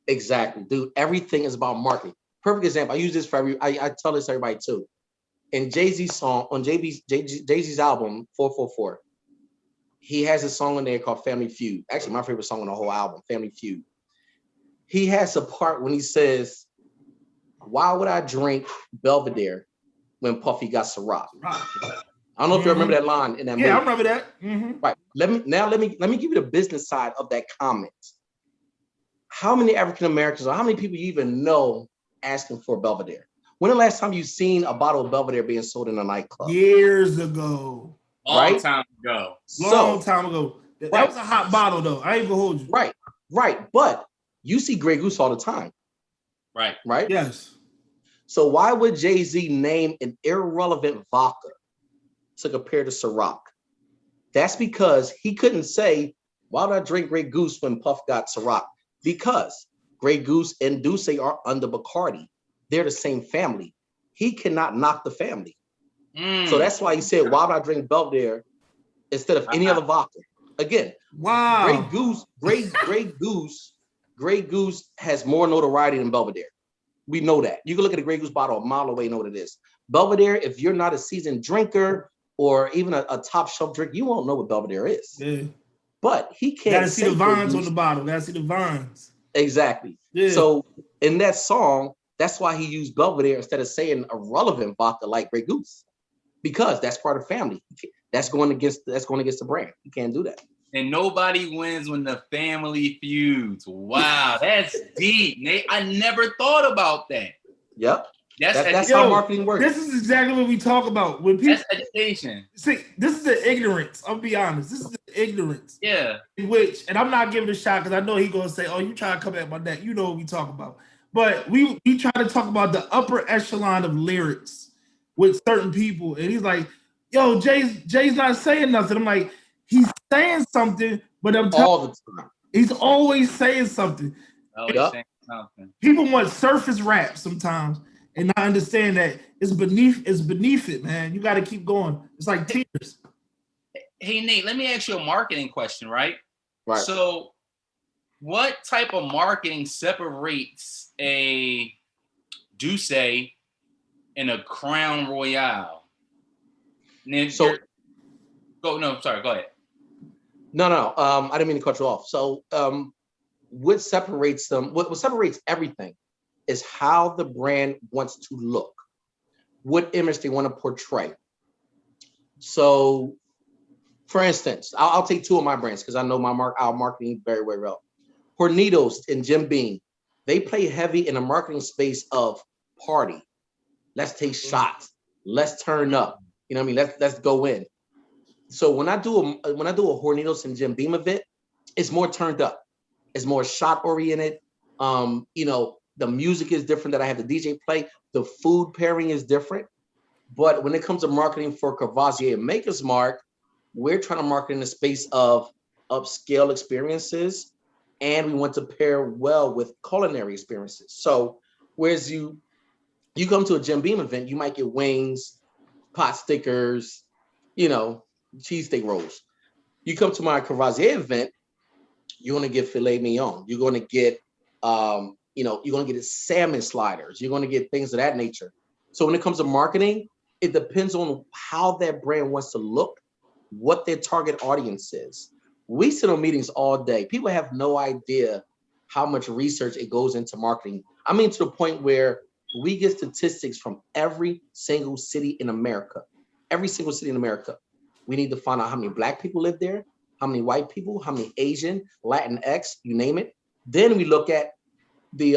Exactly, dude. Everything is about marketing. Perfect example. I use this for I tell this to everybody too. In Jay-Z's song, on Jay-Z's album, 444, he has a song in there called Family Feud. Actually, my favorite song on the whole album, Family Feud. He has a part when he says, why would I drink Belvedere when Puffy got Ciroc? I don't know if you remember that line in that movie. Yeah, I remember that. Right. Let me give you the business side of that comment. How many African Americans or how many people you even know asking for Belvedere? When the last time you seen a bottle of Belvedere being sold in a nightclub? Years ago. Long time ago. Long time ago. That was a hot bottle though. I ain't gonna hold you. Right. But you see Grey Goose all the time. Right? Yes. So why would Jay-Z name an irrelevant vodka to compare to Ciroc? That's because he couldn't say, why would I drink Grey Goose when Puff got Ciroc? Because Grey Goose and Douce are under Bacardi. They're the same family. He cannot knock the family. So that's why he said, why would I drink Belvedere instead of any other vodka? Again, wow. Grey Goose has more notoriety than Belvedere. We know that. You can look at a Grey Goose bottle a mile away and know what it is. Belvedere, if you're not a seasoned drinker or even a top shelf drink, you won't know what Belvedere is. Yeah. But he can't. Gotta see the vines on the bottle. Gotta see the vines. Exactly. Yeah. So in that song, that's why he used Belvedere instead of saying a relevant vodka like Grey Goose, because that's part of family. That's going against the brand. You can't do that. And nobody wins when the family feuds. Wow, that's deep, Nate. I never thought about that. Yep. That's how marketing works. This is exactly what we talk about. When people, that's education. See, this is the ignorance. I'll be honest. This is the ignorance. Yeah. Which, and I'm not giving a shot because I know he's gonna say, "Oh, you trying to come at my neck." You know what we talk about. But we try to talk about the upper echelon of lyrics with certain people, and he's like, "Yo, Jay's not saying nothing." I'm like, he's saying something, but I'm all the time. He's always saying something. Saying something. People want surface rap sometimes, and I understand that it's beneath it, man. You got to keep going. It's like tears. Hey, Nate, let me ask you a marketing question, right? Right. So, what type of marketing separates a Douce and a Crown Royale? Go ahead. No. I didn't mean to cut you off. So, what separates them? What separates everything is how the brand wants to look, what image they want to portray. So, for instance, I'll take two of my brands because I know our marketing very, very well. Hornitos and Jim Beam, they play heavy in the marketing space of party. Let's take shots. Let's turn up. You know what I mean? Let's go in. So when I do a Hornitos and Jim Beam event, it's more turned up. It's more shot oriented. The music is different that I have the DJ play. The food pairing is different. But when it comes to marketing for Courvoisier and Maker's Mark, we're trying to market in the space of upscale experiences, and we want to pair well with culinary experiences. So whereas you come to a Jim Beam event, you might get wings, pot stickers, cheesesteak rolls. You come to my Courvoisier event, you're going to get filet mignon. You're going to get, you're going to get salmon sliders. You're going to get things of that nature. So when it comes to marketing, it depends on how that brand wants to look, what their target audience is. We sit on meetings all day. People have no idea how much research it goes into marketing. I mean, to the point where we get statistics from every single city in America. Every single city in America. We need to find out how many Black people live there, how many white people, how many Asian, Latinx, you name it. Then we look at the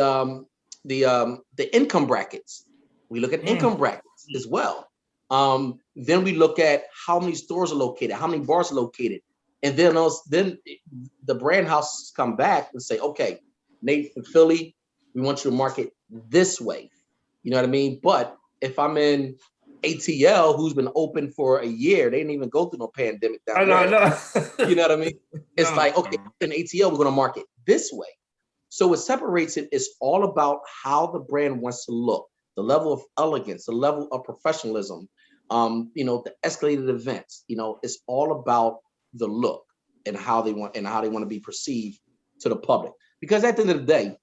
income brackets. We look at income brackets as well. Then we look at how many stores are located, how many bars are located. And then the brand houses come back and say, okay, Nate from Philly, we want you to market this way. You know what I mean? But if I'm in ATL, who's been open for a year, they didn't even go through no pandemic down there. No. You know what I mean? It's like, okay, in ATL, we're going to market this way. So what separates it is all about how the brand wants to look, the level of elegance, the level of professionalism, the escalated events. It's all about the look and how they want to be perceived to the public. Because at the end of the day,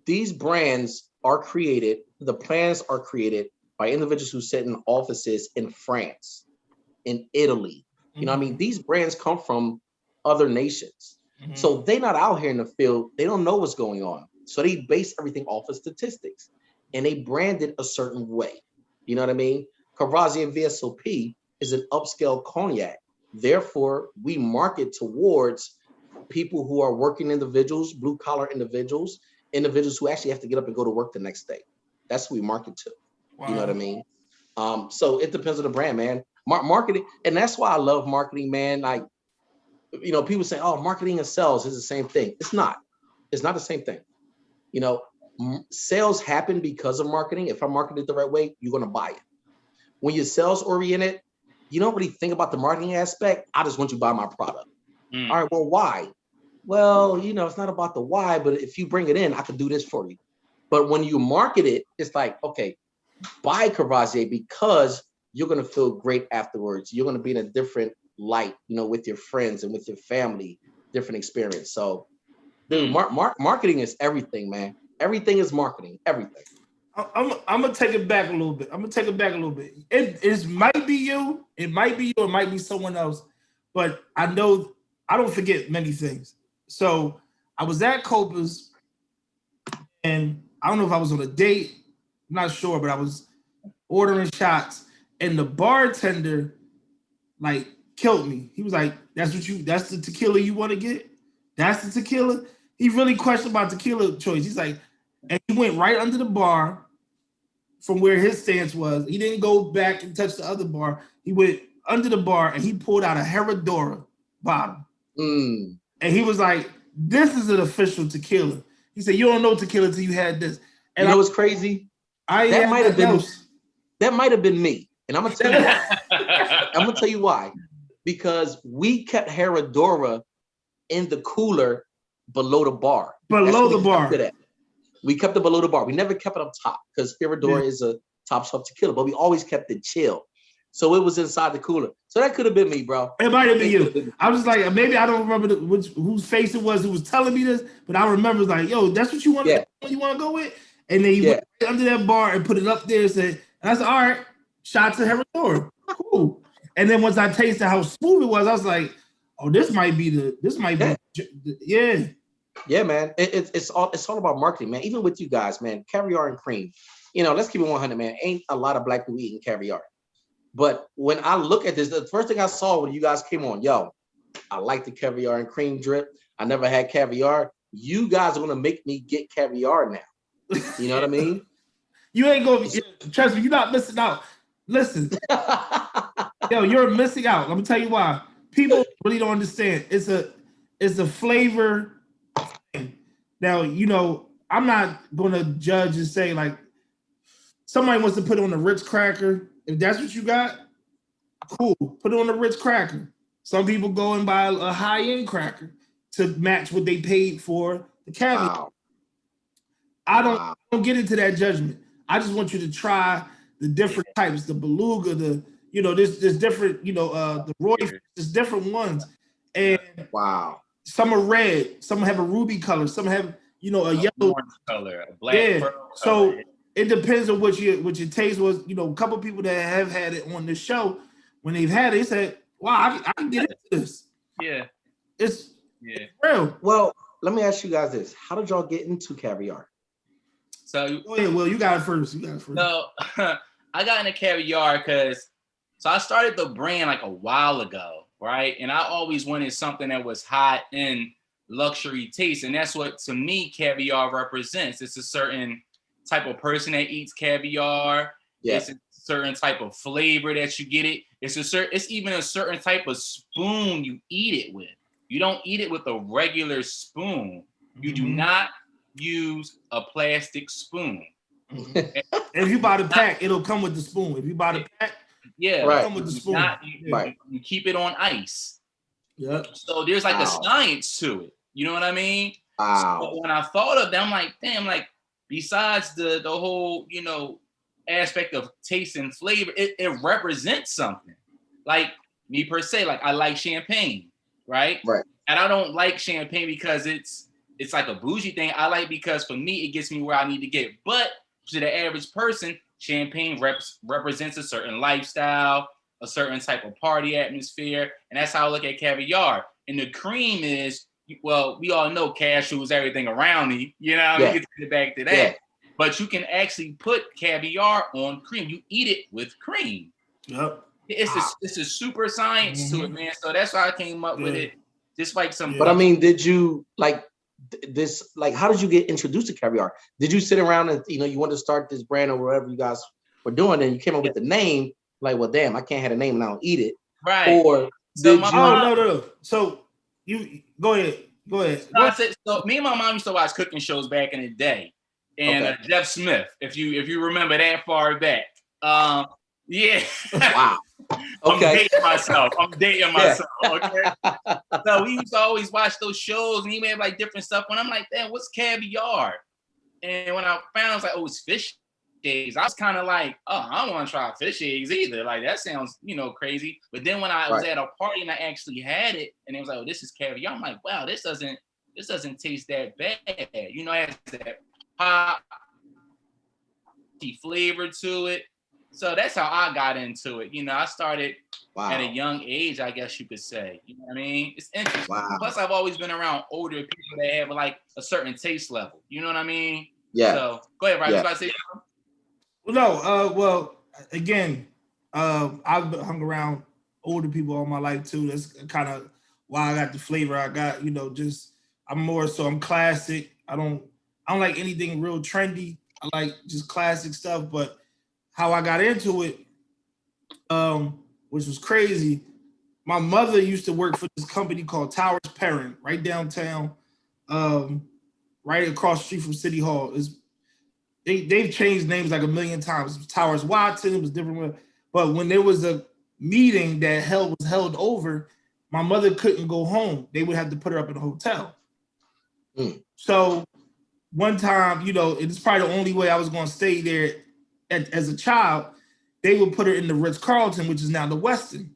these brands are created, the plans are created by individuals who sit in offices in France, in Italy. You know what I mean? These brands come from other nations. So they're not out here in the field. They don't know what's going on. So they base everything off of statistics. And they brand it a certain way. You know what I mean? Courvoisier and VSOP is an upscale cognac. Therefore, we market towards people who are working individuals, blue-collar individuals who actually have to get up and go to work the next day. That's who we market to. Wow. You know what I mean? So it depends on the brand, man. Marketing, and that's why I love marketing, man. Like, people say, oh, marketing and sales is the same thing. It's not. It's not the same thing. Sales happen because of marketing. If I market it the right way, you're going to buy it. When you're sales oriented, you don't really think about the marketing aspect. I just want you to buy my product. All right, well, why? Well, it's not about the why, but if you bring it in, I can do this for you. But when you market it, it's like, okay, buy Courvoisier because you're going to feel great afterwards. You're going to be in a different light, with your friends and with your family, different experience. So, dude, marketing is everything, man. Everything is marketing. Everything. I'm gonna take it back a little bit. It might be you. It might be you. It might be someone else. But I know I don't forget many things. So I was at Copa's, and I don't know if I was on a date. I'm not sure, but I was ordering shots, and the bartender killed me. He was like, that's the tequila you want to get? That's the tequila? He really questioned my tequila choice. He's like, and he went right under the bar from where his stance was. He didn't go back and touch the other bar. He went under the bar and he pulled out a Herradura bottle. And he was like, this is an official tequila. He said, you don't know tequila till you had this. And you know what's crazy? That might have been me. And I'm gonna tell you why. I'm gonna tell you why. Because we kept Herradura in the cooler below the bar. We kept it below the bar. We never kept it up top because Herradura is a top shelf tequila, but we always kept it chill. So it was inside the cooler. So that could have been me, bro. It might have been you. I was like, maybe I don't remember whose face it was who was telling me this, but I remember like, yo, that's what you want to go with? And then he went under that bar and put it up there and said, and I said, all right, shots of Herradura. Cool. And then once I tasted how smooth it was, I was like, oh, this might be. Yeah, man. It's all about marketing, man. Even with you guys, man, caviar and cream. Let's keep it 100, man. Ain't a lot of black people eating caviar. But when I look at this, the first thing I saw when you guys came on, I like the caviar and cream drip. I never had caviar. You guys are gonna make me get caviar now. You know what I mean? You ain't gonna trust me, you're not missing out. Listen, you're missing out. Let me tell you why. People really don't understand. It's a flavor thing. Now, I'm not gonna judge and say like somebody wants to put on a Ritz cracker. If that's what you got, cool. Put it on a Ritz cracker. Some people go and buy a high-end cracker to match what they paid for the caviar. Wow. I don't get into that judgment. I just want you to try the different types, the beluga, there's different, the Roy, there's different ones. And some are red, some have a ruby color, some have, a yellow color, a black pearl so color. It depends on what your taste was. A couple of people that have had it on this show, when they've had it, they said, wow, I can get into this. Yeah. It's real. Well, let me ask you guys this. How did y'all get into caviar? So, well, you got it first. So, I got into caviar because I started the brand like a while ago, right? And I always wanted something that was hot and luxury taste. And that's what, to me, caviar represents. It's a certain type of person that eats caviar. Yeah. It's a certain type of flavor that you get it. It's even a certain type of spoon you eat it with. You don't eat it with a regular spoon. You do not use a plastic spoon. If you buy the pack, it'll come with the spoon. If you buy the pack, right. come with the spoon. You keep it on ice. Yep. So there's like a science to it. You know what I mean? Wow. So when I thought of that, I'm like, damn, like besides the whole, aspect of taste and flavor, it represents something. Like me per se, like I like champagne, right? Right. And I don't like champagne because it's like a bougie thing. I like because for me, it gets me where I need to get. But to the average person, champagne represents a certain lifestyle, a certain type of party atmosphere. And that's how I look at caviar. And the cream is, well, we all know cashews, everything around me, we get back to that. Yeah. But you can actually put caviar on cream. You eat it with cream. Yep. It's a super science to it, man. So that's why I came up with it. Just like some. But I mean, did you like this? Like, how did you get introduced to caviar? Did you sit around and you wanted to start this brand or whatever you guys were doing, and you came up with the name? Like, well, damn, I can't have a name and I don't eat it. Right. Or so did you? No. So you go ahead. So me and my mom used to watch cooking shows back in the day, and Jeff Smith, if you remember that far back. Yeah. Wow. Okay. I'm dating myself. Okay. So we used to always watch those shows, and he made like different stuff. When I'm like, damn, what's caviar? And when I found, I was like, oh, it's fish eggs. I was kind of like, oh, I don't want to try fish eggs either. Like that sounds, crazy. But then when I was at a party and I actually had it, and it was like, oh, this is caviar. I'm like, wow, this doesn't taste that bad. It has that pop flavor to it. So that's how I got into it. I started at a young age, I guess you could say. You know what I mean? It's interesting. Wow. Plus, I've always been around older people that have like a certain taste level. You know what I mean? Yeah. So go ahead, Ryan. You about to say something? Well, again, I've hung around older people all my life too. That's kind of why I got the flavor I got. I'm classic. I don't like anything real trendy. I like just classic stuff. But how I got into it, which was crazy. My mother used to work for this company called Towers Perrin, right downtown, right across the street from City Hall. They've changed names like a million times. It was Towers Watson, it was different. But when there was a meeting that was held over, my mother couldn't go home. They would have to put her up in a hotel. So one time, it's probably the only way I was going to stay there as a child. They would put her in the Ritz-Carlton, which is now the Westin,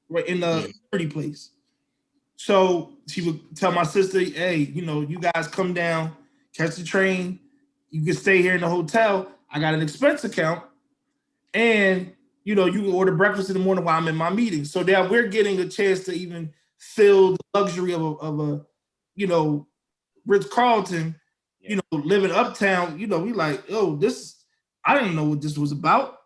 right in the dirty place. So she would tell my sister, hey, you guys come down, catch the train. You can stay here in the hotel. I got an expense account. And, you can order breakfast in the morning while I'm in my meeting. So now we're getting a chance to even feel the luxury of a Ritz-Carlton, living uptown. We like, oh, I didn't know what this was about.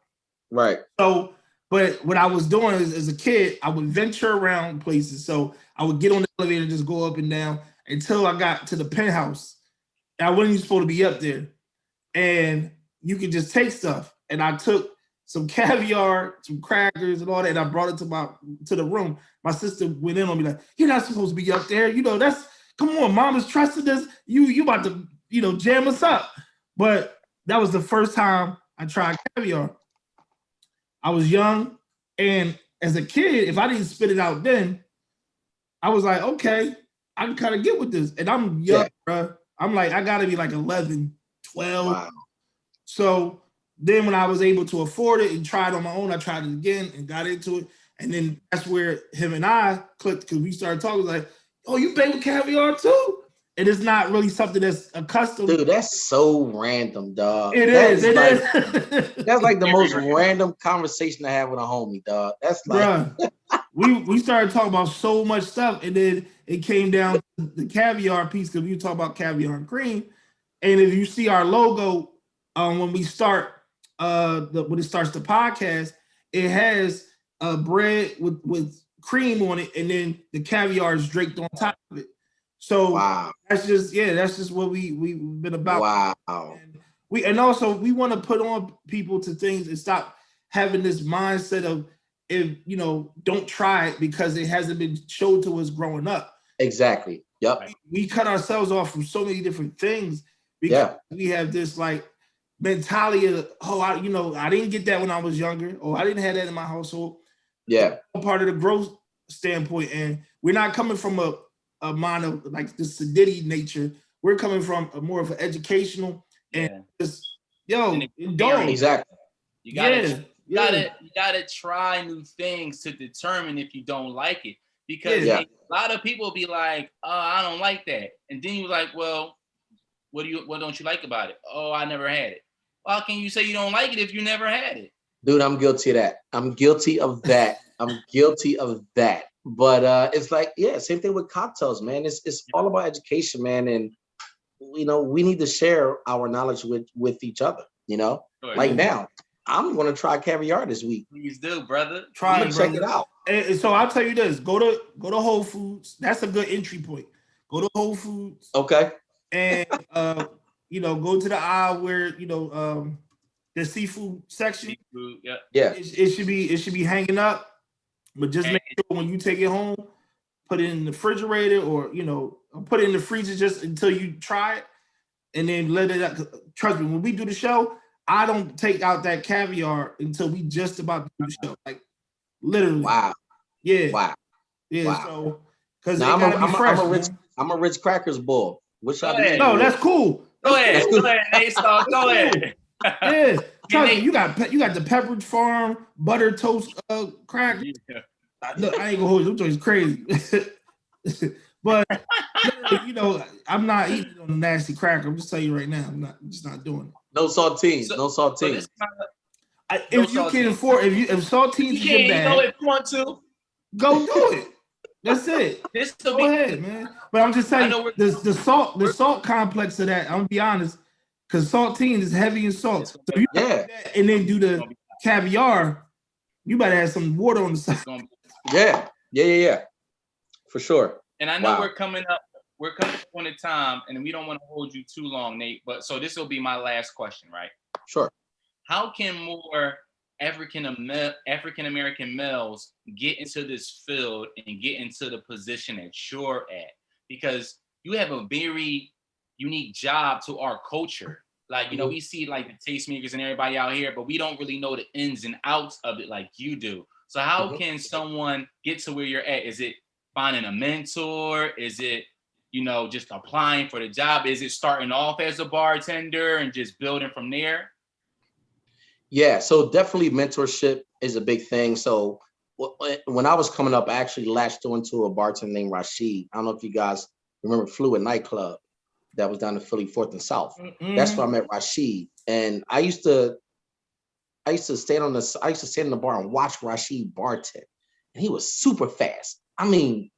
Right. So, but what I was doing as a kid, I would venture around places. So I would get on the elevator and just go up and down until I got to the penthouse. And I wasn't even supposed to be up there. And you could just take stuff. And I took some caviar, some crackers and all that, and I brought it to the room. My sister went in on me like, you're not supposed to be up there. Come on, mom is trusting us. You about to, jam us up. But that was the first time I tried caviar. I was young, and as a kid, if I didn't spit it out then, I was like, okay, I can kind of get with this. And I'm young, bro. I'm like, I gotta be like 11, 12. Wow. So then when I was able to afford it and try it on my own, I tried it again and got into it. And then that's where him and I clicked, because we started talking like, oh, you bake with caviar too? And it's not really something that's accustomed. Dude, that's so random, dog. It is. That's like the most random conversation I have with a homie, dog. That's like, bruh, we started talking about so much stuff, and then it came down to the caviar piece, because we talk about caviar and cream. And if you see our logo, when we start when it starts the podcast, it has bread with cream on it, and then the caviar is draped on top of it. So wow. That's just what we've been about. Wow. And we also want to put on people to things and stop having this mindset of, if you know, don't try it because it hasn't been showed to us growing up. Exactly. Yep. We cut ourselves off from so many different things because we have this like mentality of, oh, I didn't get that when I was younger, or I didn't have that in my household. Yeah. Part of the growth standpoint, and we're not coming from a mind of like the sedity nature. We're coming from a more of an educational and just indulge. Exactly. You gotta try new things to determine if you don't like it. Because a lot of people be like, oh, I don't like that. And then you're like, well, what don't you like about it? Oh, I never had it. Well, how can you say you don't like it if you never had it? Dude, I'm guilty of that. I'm guilty of that. But it's like, same thing with cocktails, man. It's all about education, man. And we need to share our knowledge with each other, now. I'm gonna try Caviar this week. Please do, brother. Check it out. And so I'll tell you this: go to Whole Foods. That's a good entry point. Go to Whole Foods. Okay. And go to the aisle where the seafood section. Seafood, yeah. It should be hanging up, but just make sure when you take it home, put it in the refrigerator or put it in the freezer just until you try it, and then let it out. Trust me, when we do the show, I don't take out that caviar until we just about to do the show. Like literally. Wow. Yeah. Wow. Yeah. Wow. So because I'm a Ritz Crackers bull. Which I do. No, that's cool. Go ahead, Nate. Go ahead. Yeah. Tell you got the Pepperidge Farm butter toast crack. Yeah. Look, I ain't gonna hold you. Them joints crazy. But I'm not eating on a nasty cracker. I'm just telling you right now. I'm just not doing it. No saltines. No saltines. If you can afford, if saltines is your bag, if you want to, go do it. That's it. Go ahead, man. But I'm just telling you, the salt complex of that. I'm gonna be honest, because saltine is heavy in salt. So if you do that and then do the caviar, you better have some water on the side. Yeah. For sure. And I know we're coming up on a time, and we don't want to hold you too long, Nate. But so this will be my last question, right? Sure. How can more African American males get into this field and get into the position that you're at? Because you have a very unique job to our culture. Like, we see like the tastemakers and everybody out here, but we don't really know the ins and outs of it like you do. So how can someone get to where you're at? Is it finding a mentor? Is it, just applying for the job? Is it starting off as a bartender and just building from there? Yeah, so definitely mentorship is a big thing. So when I was coming up, I actually latched onto a bartender named Rashid. I don't know if you guys remember Fluid nightclub that was down in Philly, 4th and South. Mm-hmm. That's where I met Rashid. And I used to stand in the bar and watch Rashid bartend. And he was super fast. I mean,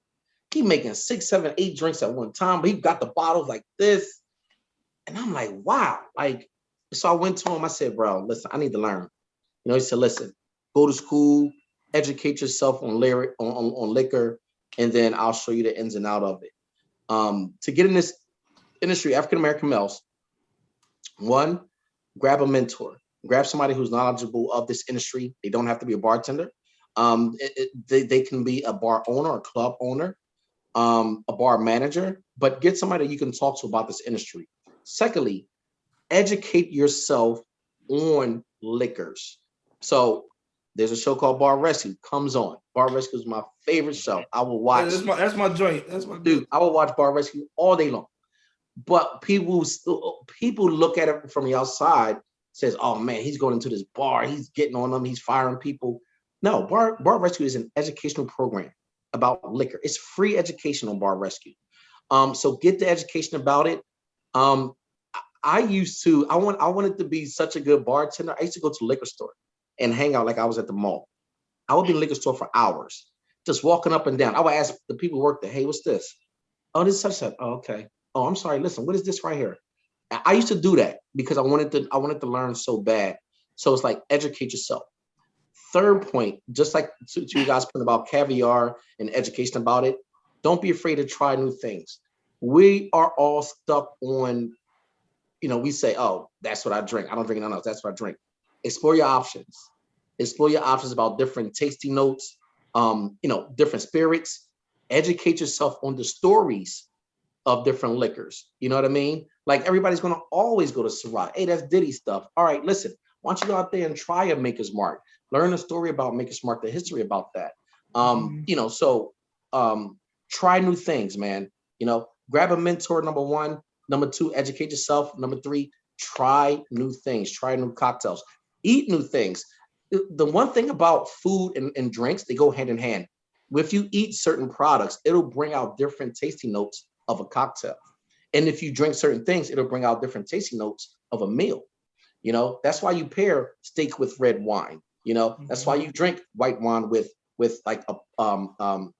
he making 6, 7, 8 drinks at one time, but he got the bottles like this. And I'm like, wow. So I went to him, I said, bro, listen, I need to learn. He said, listen, go to school, educate yourself on liquor, and then I'll show you the ins and out of it. To get in this industry, African-American males, one, grab a mentor. Grab somebody who's knowledgeable of this industry. They don't have to be a bartender. They can be a bar owner, a club owner, a bar manager, but get somebody that you can talk to about this industry. Secondly, educate yourself on liquors. So there's a show called Bar Rescue, comes on. Bar Rescue is my favorite show. I will watch. That's my joint. That's my dude. I will watch Bar Rescue all day long. But people look at it from the outside, says, "Oh man, he's going into this bar. He's getting on them. He's firing people." No, Bar Rescue is an educational program about liquor. It's free education on Bar Rescue. So get the education about it. I wanted to be such a good bartender. I used to go to the liquor store and hang out like I was at the mall. I would be in the liquor store for hours, just walking up and down. I would ask the people who worked there, "Hey, what's this? Oh, this is such a, oh, okay. Oh, I'm sorry. Listen, what is this right here?" I used to do that because I wanted to learn so bad. So it's like, educate yourself. Third point, just like to you guys' point about caviar and education about it, don't be afraid to try new things. We are all stuck on, we say, "Oh, that's what I drink. I don't drink nothing else. That's what I drink." Explore your options. Explore your options about different tasting notes, different spirits. Educate yourself on the stories of different liquors. You know what I mean? Like everybody's gonna always go to Ciroc. Hey, that's Diddy stuff. All right, listen, why don't you go out there and try a Maker's Mark? Learn a story about Maker's Mark, the history about that. Try new things, man. Grab a mentor, number one. Number two, educate yourself. Number three, try new things, try new cocktails, eat new things. The one thing about food and drinks, they go hand in hand. If you eat certain products, it'll bring out different tasting notes of a cocktail. And if you drink certain things, it'll bring out different tasting notes of a meal. That's why you pair steak with red wine. That's why you drink white wine with like a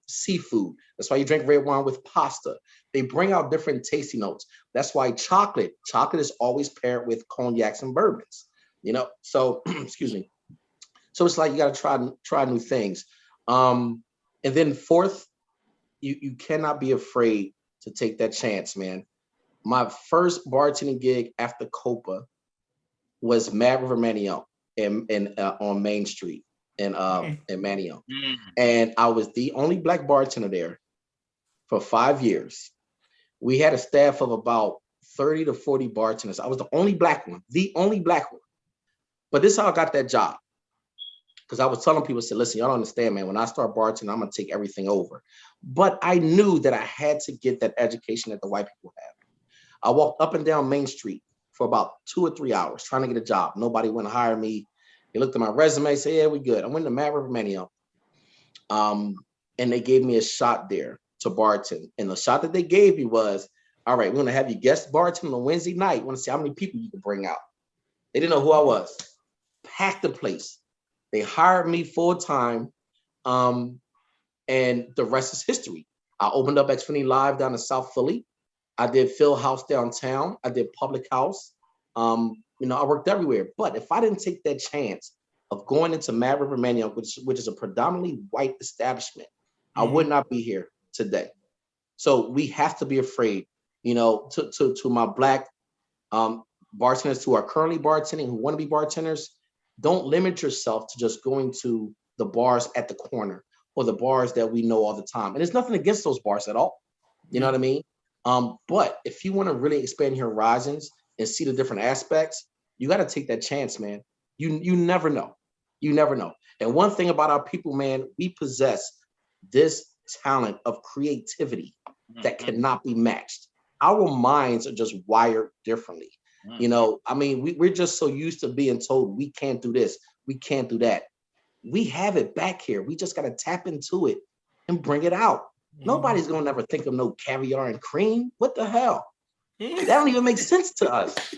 seafood. That's why you drink red wine with pasta. They bring out different tasting notes. That's why chocolate is always paired with cognacs and bourbons. So excuse me. So it's like you got to try new things. And then fourth, you cannot be afraid to take that chance, man. My first bartending gig after Copa was Mad River Manio on Main Street in Manio. And I was the only Black bartender there for 5 years. We had a staff of about 30 to 40 bartenders. I was the only Black one. But this is how I got that job. Because I was telling people, listen, y'all don't understand, man. When I start bartending, I'm going to take everything over. But I knew that I had to get that education that the white people have. I walked up and down Main Street for about 2 or 3 hours trying to get a job. Nobody went to hire me. They looked at my resume, said, yeah, we good. I went to Mad River Manio. And they gave me a shot there to bartend. And the shot that they gave me was, all right, we're going to have you guest bartend on Wednesday night. Want to see how many people you can bring out. They didn't know who I was. Packed the place. They hired me full time. And the rest is history. I opened up Xfinity Live down in South Philly. I did Phil House downtown. I did Public House. I worked everywhere. But if I didn't take that chance of going into Mad River Manio, which is a predominantly white establishment, I would not be here today. So we have to be afraid, to my Black bartenders who are currently bartending, who want to be bartenders, don't limit yourself to just going to the bars at the corner or the bars that we know all the time. And there's nothing against those bars at all. You know what I mean? But if you want to really expand your horizons and see the different aspects, you got to take that chance, man. You never know. You never know. And one thing about our people, man, we possess this talent of creativity that cannot be matched. Our minds are just wired differently. We're just so used to being told we can't do this, we can't do that. We have it back here. We just got to tap into it and bring it out. Nobody's going to never think of no caviar and cream. What the hell? That don't even make sense to us.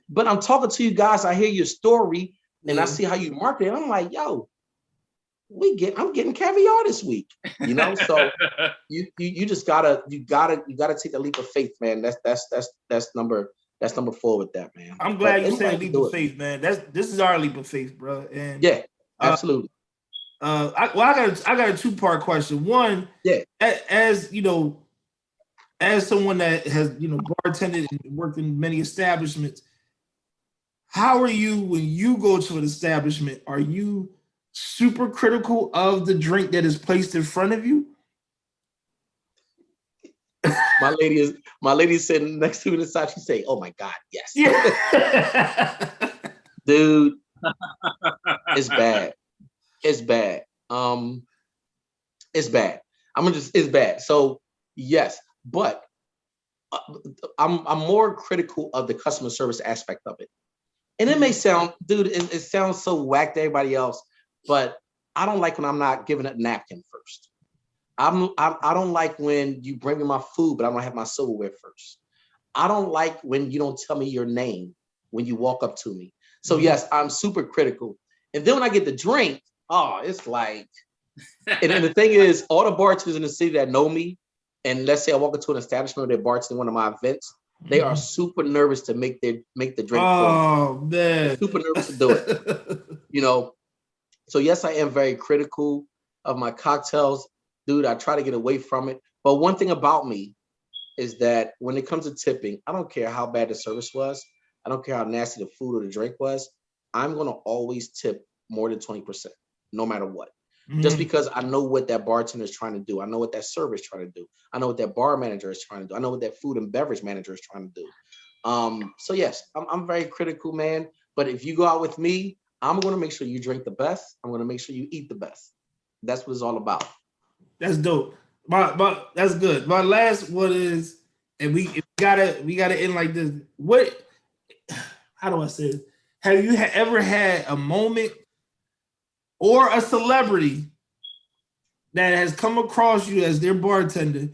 But I'm talking to you guys. I hear your story and I see how you market it. I'm like, yo, I'm getting caviar this week. So you just gotta take a leap of faith, man. That's number 4 with that, man. I'm glad you said leap of faith, man. This is our leap of faith, bro. And yeah, absolutely. I got a 2-part question. One, as someone that has bartended and worked in many establishments, how are you when you go to an establishment? Are you super critical of the drink that is placed in front of you? My lady is sitting next to me the side. She say, "Oh my God, yes." Yeah. Dude, it's bad. It's bad. It's bad. It's bad. So yes, but I'm more critical of the customer service aspect of it. And it may sound, dude, it sounds so whack to everybody else, but I don't like when I'm not giving a napkin first. I don't like when you bring me my food, but I don't have my silverware first. I don't like when you don't tell me your name when you walk up to me. So yes, I'm super critical. And then when I get the drink, it's like, and the thing is, all the bartenders in the city that know me, and let's say I walk into an establishment or they're bartending one of my events, they are super nervous to make the drink. Oh man, they're super nervous to do it. So yes, I am very critical of my cocktails. Dude, I try to get away from it. But one thing about me is that when it comes to tipping, I don't care how bad the service was. I don't care how nasty the food or the drink was. I'm going to always tip more than 20%, no matter what. Mhm. Just because I know what that bartender is trying to do. I know what that server is trying to do. I know what that bar manager is trying to do. I know what that food and beverage manager is trying to do. So yes, I'm very critical, man. But if you go out with me, I'm going to make sure you drink the best. I'm going to make sure you eat the best. That's what it's all about. That's dope. My that's good. My last one is, and we gotta end like this. What? How do I say it? Have you ever had a moment or a celebrity that has come across you as their bartender,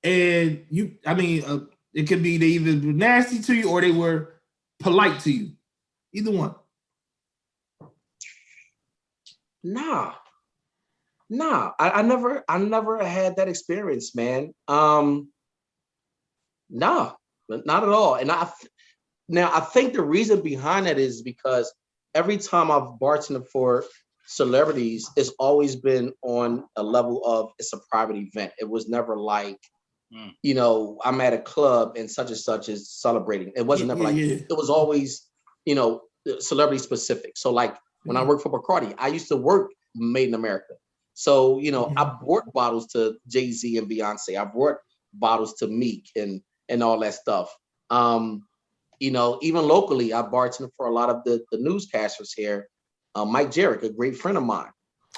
and you? I mean, it could be they either were nasty to you or they were polite to you. Either one. Nah, I never had that experience, man. Nah, not at all. And I think the reason behind that is because every time I've bartended for celebrities, it's always been on a level of it's a private event. It was never like, you know, I'm at a club and such is celebrating. It wasn't never like it was always, you know, celebrity specific. So like when I worked for Bacardi, I used to work Made in America. So, you know, I brought bottles to Jay-Z and Beyonce. I brought bottles to Meek and all that stuff. You know, even locally, I bartended for a lot of the newscasters here. Mike Jarrett, a great friend of mine.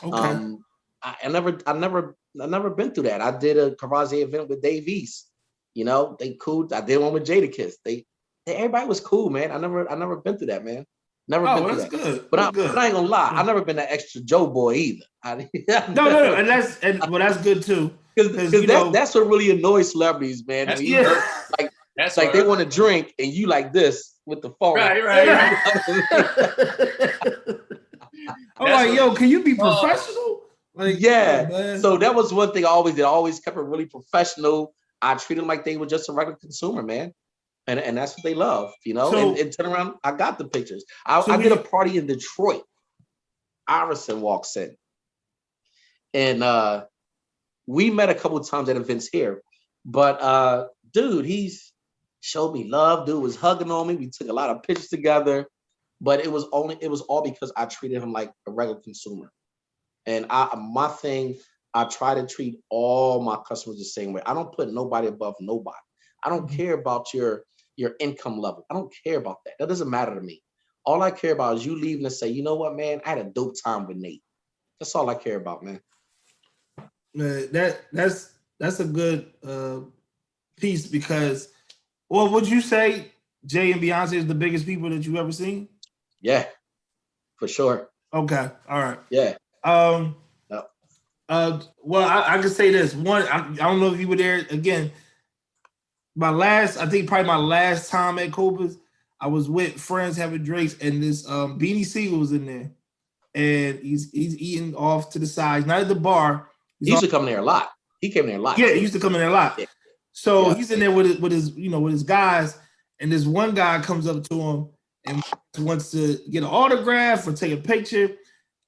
Okay. I never been through that. I did a Courvoisier event with Dave East. You know, they cool. I did one with Jadakiss. Everybody was cool, man. I never been through that, man. Never been through that. Good. But That's I ain't gonna lie. I never been that extra Joe boy either. No, and that's good too. Because that's what really annoys celebrities, man. When you like they want to drink and you like this with the phone. Right. I'm like, yo, can you be professional? Like, yeah. So that was one thing I always did. I always kept it really professional. I treated them like they were just a regular consumer, man. And that's what they love, you know. So, and turn around, I got the pictures. I did a party in Detroit. Iverson walks in. And we met a couple of times at events here. But dude, he's showed me love. Dude was hugging on me. We took a lot of pictures together. But it was all because I treated him like a regular consumer. And my thing, I try to treat all my customers the same way. I don't put nobody above nobody. I don't care about your income level. I don't care about that. That doesn't matter to me. All I care about is you leaving and say, you know what, man, I had a dope time with Nate. That's all I care about, man. That's a good piece because, well, would you say Jay and Beyonce is the biggest people that you've ever seen? Yeah, for sure. Okay, all right. Yeah. Well, I can say this. One, I don't know if you were there again. I think probably my last time at Copa's, I was with friends having drinks, and this Beanie Siegel was in there, and he's eating off to the side. He's not at the bar. He used to come there a lot. He came there a lot. Yeah, he used to come in there a lot. Yeah. So he's in there with his guys, and this one guy comes up to him and wants to get an autograph or take a picture,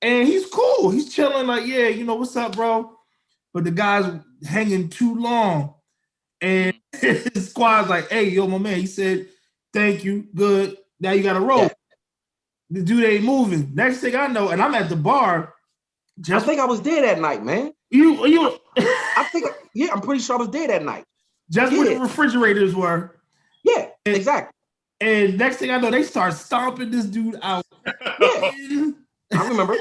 and he's cool. He's chilling, like, yeah, you know, what's up, bro? But the guy's hanging too long. And his squad's like, hey, yo, my man, he said, thank you, good. Now you got to roll. Yeah. The dude ain't moving. Next thing I know, and I'm at the bar. I think I was there that night, man. You I'm pretty sure I was there that night. Just where the refrigerators were. Yeah, exactly. And next thing I know, they start stomping this dude out. Yeah. I remember.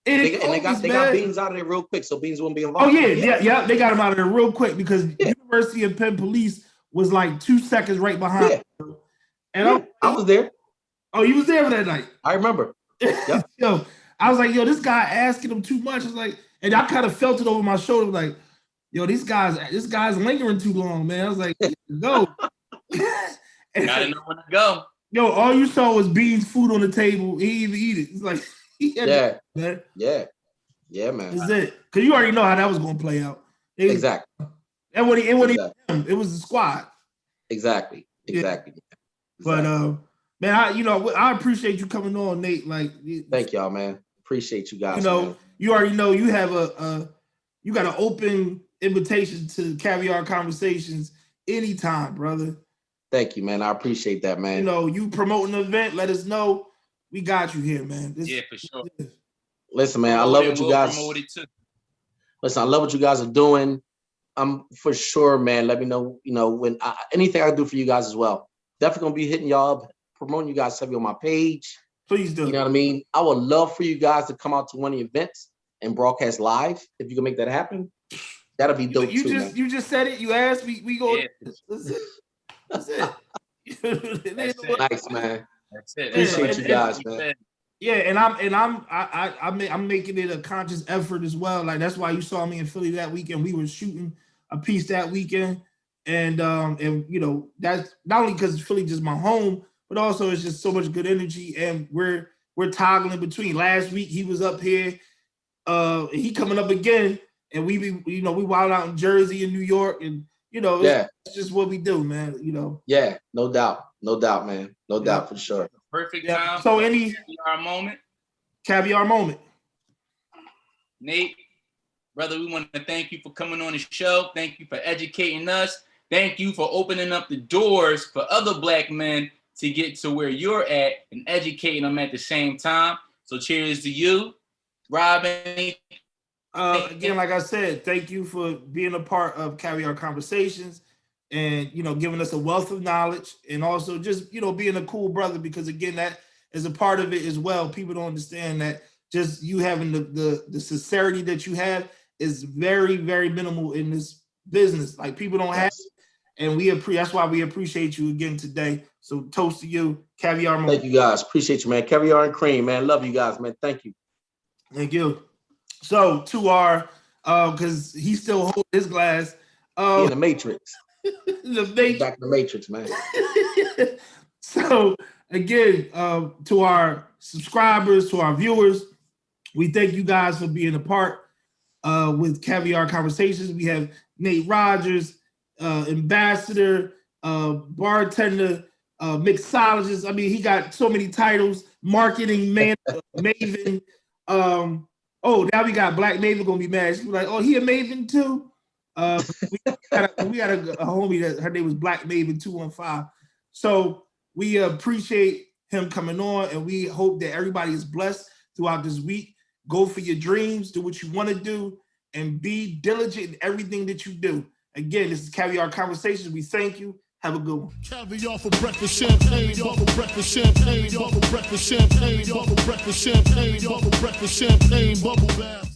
They got Beans out of there real quick, so Beans wouldn't be involved. Oh yeah, they got him out of there real quick because University of Penn Police was like 2 seconds right behind. Yeah. And I was there. Oh, you was there for that night? I remember. Yep. Yo, I was like, yo, this guy asking him too much. It's like, and I kind of felt it over my shoulder, like, yo, this guy's lingering too long, man. I was like, go. Gotta know when to go. Yo, all you saw was Beans' food on the table. He didn't even eat it. It's like, man. Yeah, man. That's it. Because you already know how that was going to play out. Exactly. And what it was the squad. Exactly. But man, I appreciate you coming on, Nate. Like, thank y'all, man. Appreciate you guys. You know, man. You already know you have you got an open invitation to Caviar Conversations anytime, brother. Thank you, man. I appreciate that, man. You know, you promoting the event, let us know. We got you here, man. Yeah, for sure. Listen, man, I love what you guys. Promote it too. Listen, I love what you guys are doing. I'm for sure, man. Let me know, when anything I can do for you guys as well. Definitely gonna be hitting y'all up, promoting you guys heavy on my page. Please do. You know what I mean? I would love for you guys to come out to one of the events and broadcast live. If you can make that happen, that'll be dope too, man. You just said it. You asked me. We go. Yeah. That's it. That's it. Nice, man. That's it. Appreciate you guys, man. Yeah, and I'm making it a conscious effort as well. Like that's why you saw me in Philly that weekend. We were shooting a piece that weekend, and that's not only because Philly just my home, but also it's just so much good energy, and we're toggling between. Last week he was up here, he coming up again, and we wild out in Jersey and New York, and it's just what we do, man. Yeah, no doubt, man, no doubt for sure. Perfect time. So any caviar moment. Nate, brother, we want to thank you for coming on the show. Thank you for educating us. Thank you for opening up the doors for other Black men to get to where you're at and educating them at the same time. So cheers to you, Robin. Again, like I said, thank you for being a part of Caviar Conversations and, giving us a wealth of knowledge, and also just, being a cool brother, because again, that is a part of it as well. People don't understand that just you having the sincerity that you have is very, very minimal in this business. Like people don't have it, and that's why we appreciate you again today. So toast to you, Caviar moment. Thank you guys. Appreciate you, man. Caviar and cream, man. Love you guys, man. Thank you. Thank you. So to our, because he's still holding his glass. In the Matrix. Back in the Matrix, man. So again, to our subscribers, to our viewers, we thank you guys for being a part with Caviar Conversations. We have Nate Rogers, ambassador, bartender, mixologist. I mean, he got so many titles. Marketing man, maven. Now we got Black Maven gonna be mad. She's like, he a Maven too? We got a homie that her name was Black Maven 215. So we appreciate him coming on, and we hope that everybody is blessed throughout this week. Go for your dreams, do what you want to do, and be diligent in everything that you do. Again, this is Caviar Conversations. We thank you. Have a good one. Caviar for breakfast, champagne, bubble breakfast, champagne, bubble breakfast, champagne, bubble breakfast, champagne, bubble breakfast, champagne, bubble bath.